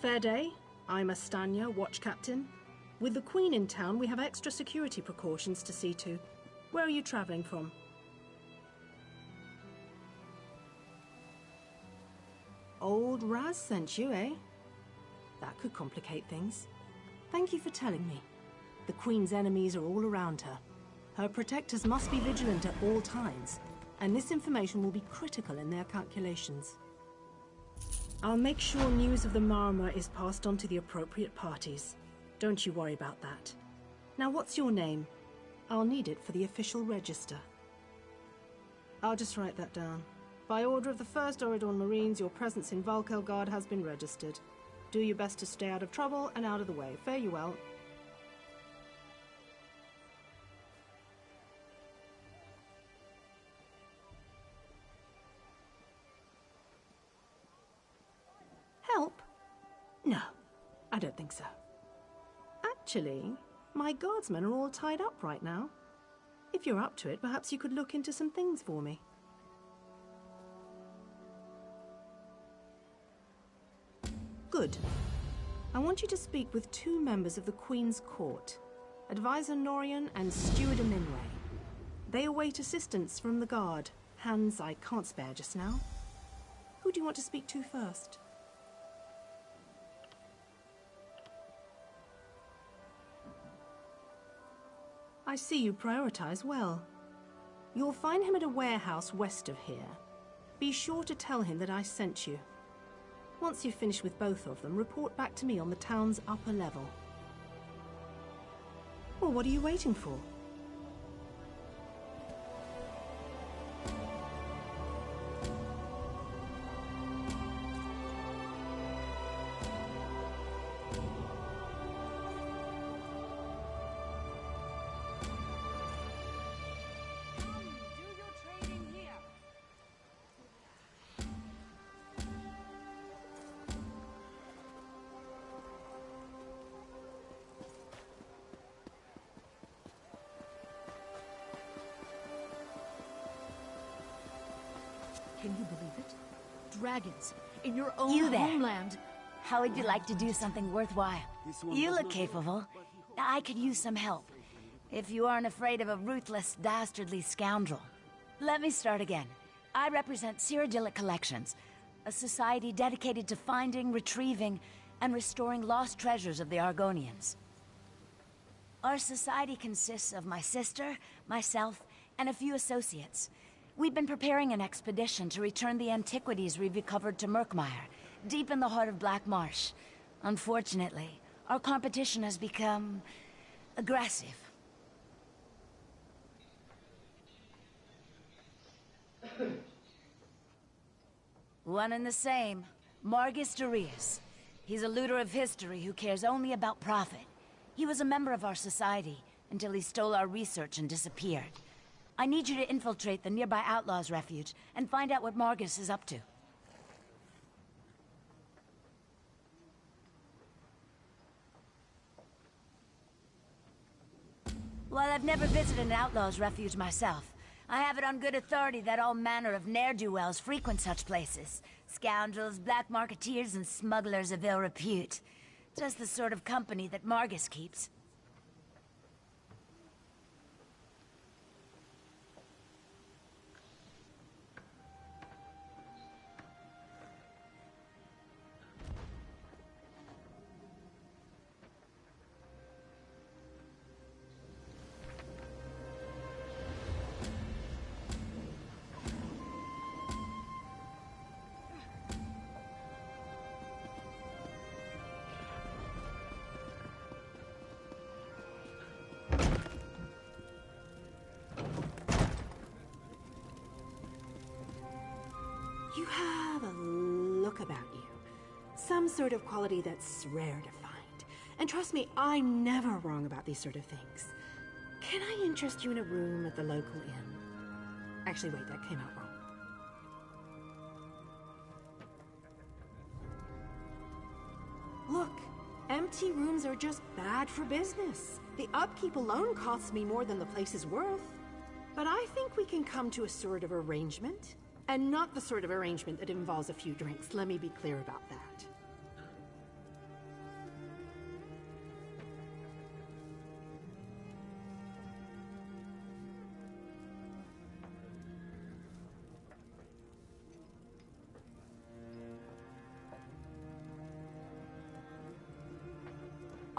Fair day. I'm Astanya, watch captain. With the Queen in town, we have extra security precautions to see to. Where are you traveling from? Old Raz sent you, eh? That could complicate things. Thank you for telling me. The Queen's enemies are all around her. Her protectors must be vigilant at all times, and this information will be critical in their calculations. I'll make sure news of the Marmor is passed on to the appropriate parties. Don't you worry about that. Now, what's your name? I'll need it for the official register. I'll just write that down. By order of the 1st Oridon Marines, your presence in Valkelgard has been registered. Do your best to stay out of trouble and out of the way. Fare you well. Help? No, I don't think so. Actually, my guardsmen are all tied up right now. If you're up to it, perhaps you could look into some things for me. Good. I want you to speak with 2 members of the Queen's Court, Advisor Norian and Steward Aminway. They await assistance from the guard, hands I can't spare just now. Who do you want to speak to first? I see you prioritize well. You'll find him at a warehouse west of here. Be sure to tell him that I sent you. Once you've finished with both of them, report back to me on the town's upper level. Well, what are you waiting for? Can you believe it? Dragons in your own You there. homeland. How would you like to do something worthwhile? You look capable. I could use some help. If you aren't afraid of a ruthless, dastardly scoundrel. Let me start again. I represent Cyrodiilic Collections, a society dedicated to finding, retrieving, and restoring lost treasures of the Argonians. Our society consists of my sister, myself, and a few associates. We've been preparing an expedition to return the antiquities we've recovered to Murkmire, deep in the heart of Black Marsh. Unfortunately, our competition has become aggressive. One and the same, Margus Darius. He's a looter of history who cares only about profit. He was a member of our society until he stole our research and disappeared. I need you to infiltrate the nearby Outlaws' refuge and find out what Margus is up to. While I've never visited an Outlaws' refuge myself, I have it on good authority that all manner of ne'er-do-wells frequent such places. Scoundrels, black marketeers, and smugglers of ill repute. Just the sort of company that Margus keeps. You have a look about you. Some sort of quality that's rare to find. And trust me, I'm never wrong about these sort of things. Can I interest you in a room at the local inn? Actually, wait, that came out wrong. Look, empty rooms are just bad for business. The upkeep alone costs me more than the place is worth. But I think we can come to a sort of arrangement. And not the sort of arrangement that involves a few drinks. Let me be clear about that.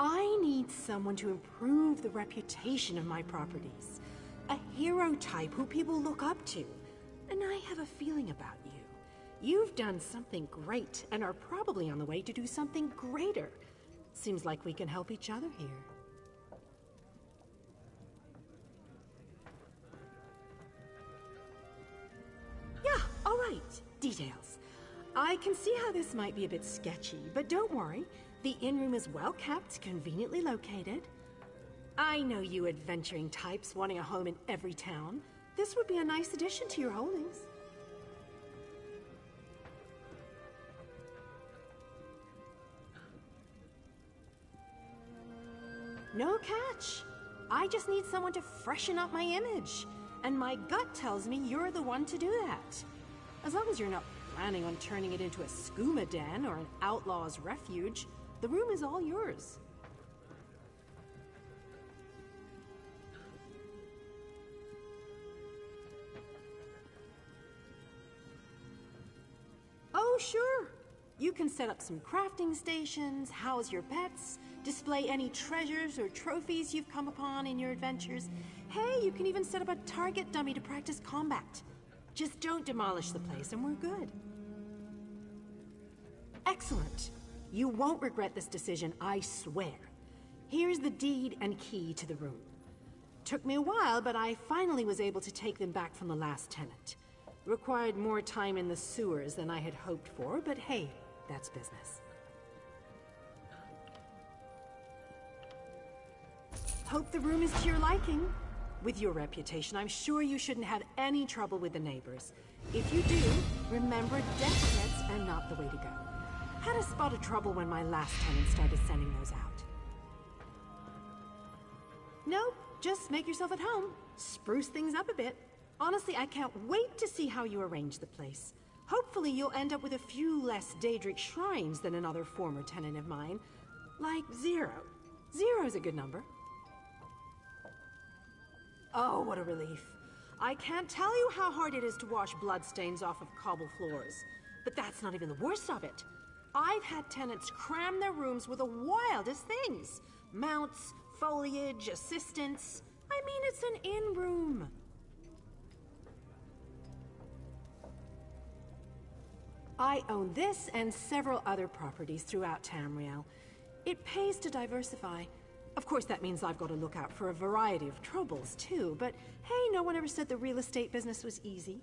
I need someone to improve the reputation of my properties. A hero type who people look up to. And I have a feeling about you. You've done something great and are probably on the way to do something greater. Seems like we can help each other here. Yeah, all right. Details. I can see how this might be a bit sketchy, but don't worry. The inn room is well kept, conveniently located. I know you adventuring types wanting a home in every town. This would be a nice addition to your holdings. No catch. I just need someone to freshen up my image. And my gut tells me you're the one to do that. As long as you're not planning on turning it into a skooma den or an outlaw's refuge, the room is all yours. Oh, sure. You can set up some crafting stations, house your pets, display any treasures or trophies you've come upon in your adventures. Hey, you can even set up a target dummy to practice combat. Just don't demolish the place and we're good. Excellent. You won't regret this decision, I swear. Here's the deed and key to the room. Took me a while, but I finally was able to take them back from the last tenant. Required more time in the sewers than I had hoped for, but hey, that's business. Hope the room is to your liking. With your reputation, I'm sure you shouldn't have any trouble with the neighbors. If you do, remember death threats are not the way to go. Had a spot of trouble when my last tenant started sending those out. Nope, just make yourself at home. Spruce things up a bit. Honestly, I can't wait to see how you arrange the place. Hopefully you'll end up with a few less Daedric shrines than another former tenant of mine. Like 0. 0's a good number. Oh, what a relief. I can't tell you how hard it is to wash bloodstains off of cobble floors. But that's not even the worst of it. I've had tenants cram their rooms with the wildest things. Mounts, foliage, assistants. I mean, it's an inn room. I own this and several other properties throughout Tamriel. It pays to diversify. Of course, that means I've got to look out for a variety of troubles, too. But hey, no one ever said the real estate business was easy.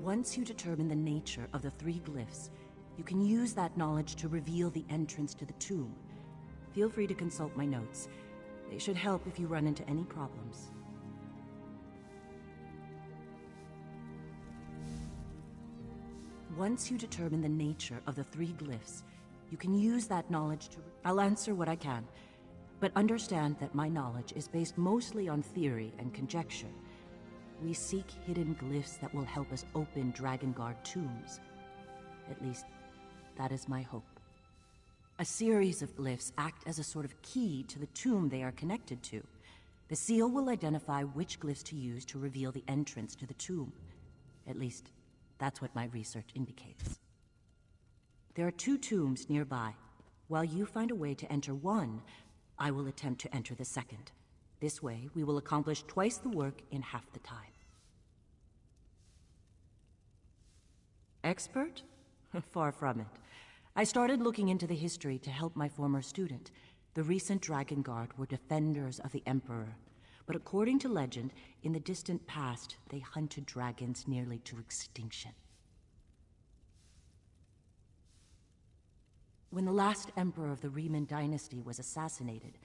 Once you determine the nature of the 3 glyphs, you can use that knowledge to reveal the entrance to the tomb. Feel free to consult my notes. They should help if you run into any problems. Once you determine the nature of the 3 glyphs, you can use that knowledge to... I'll answer what I can, but understand that my knowledge is based mostly on theory and conjecture. We seek hidden glyphs that will help us open Drakengard tombs. At least, that is my hope. A series of glyphs act as a sort of key to the tomb they are connected to. The seal will identify which glyphs to use to reveal the entrance to the tomb. At least, that's what my research indicates. There are 2 tombs nearby. While you find a way to enter one, I will attempt to enter the second. This way, we will accomplish twice the work in half the time. Expert? Far from it. I started looking into the history to help my former student. The recent Drakengard were defenders of the Emperor. But according to legend, in the distant past, they hunted dragons nearly to extinction. When the last emperor of the Riemann dynasty was assassinated,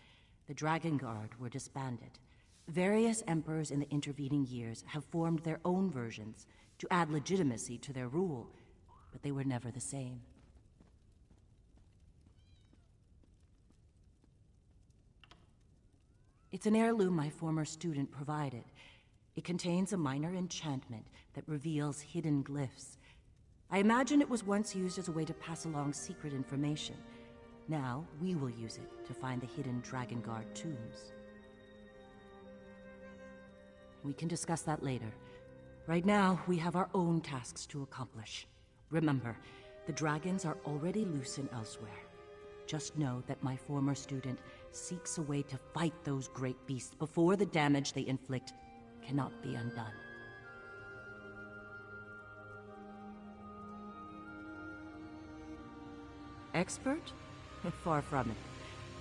the Drakengard were disbanded. Various emperors in the intervening years have formed their own versions to add legitimacy to their rule, but they were never the same. It's an heirloom my former student provided. It contains a minor enchantment that reveals hidden glyphs. I imagine it was once used as a way to pass along secret information. Now, we will use it to find the hidden Drakengard tombs. We can discuss that later. Right now, we have our own tasks to accomplish. Remember, the dragons are already loose and elsewhere. Just know that my former student seeks a way to fight those great beasts before the damage they inflict cannot be undone. Expert? Far from it.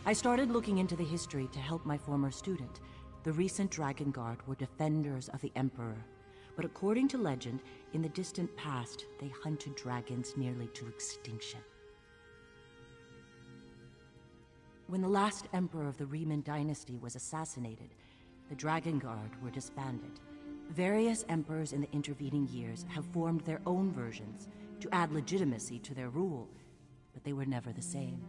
I started looking into the history to help my former student. The recent Drakengard were defenders of the Emperor. But according to legend, in the distant past, they hunted dragons nearly to extinction. When the last emperor of the Riemann dynasty was assassinated, the Dragon Guard were disbanded. Various emperors in the intervening years have formed their own versions to add legitimacy to their rule, but they were never the same.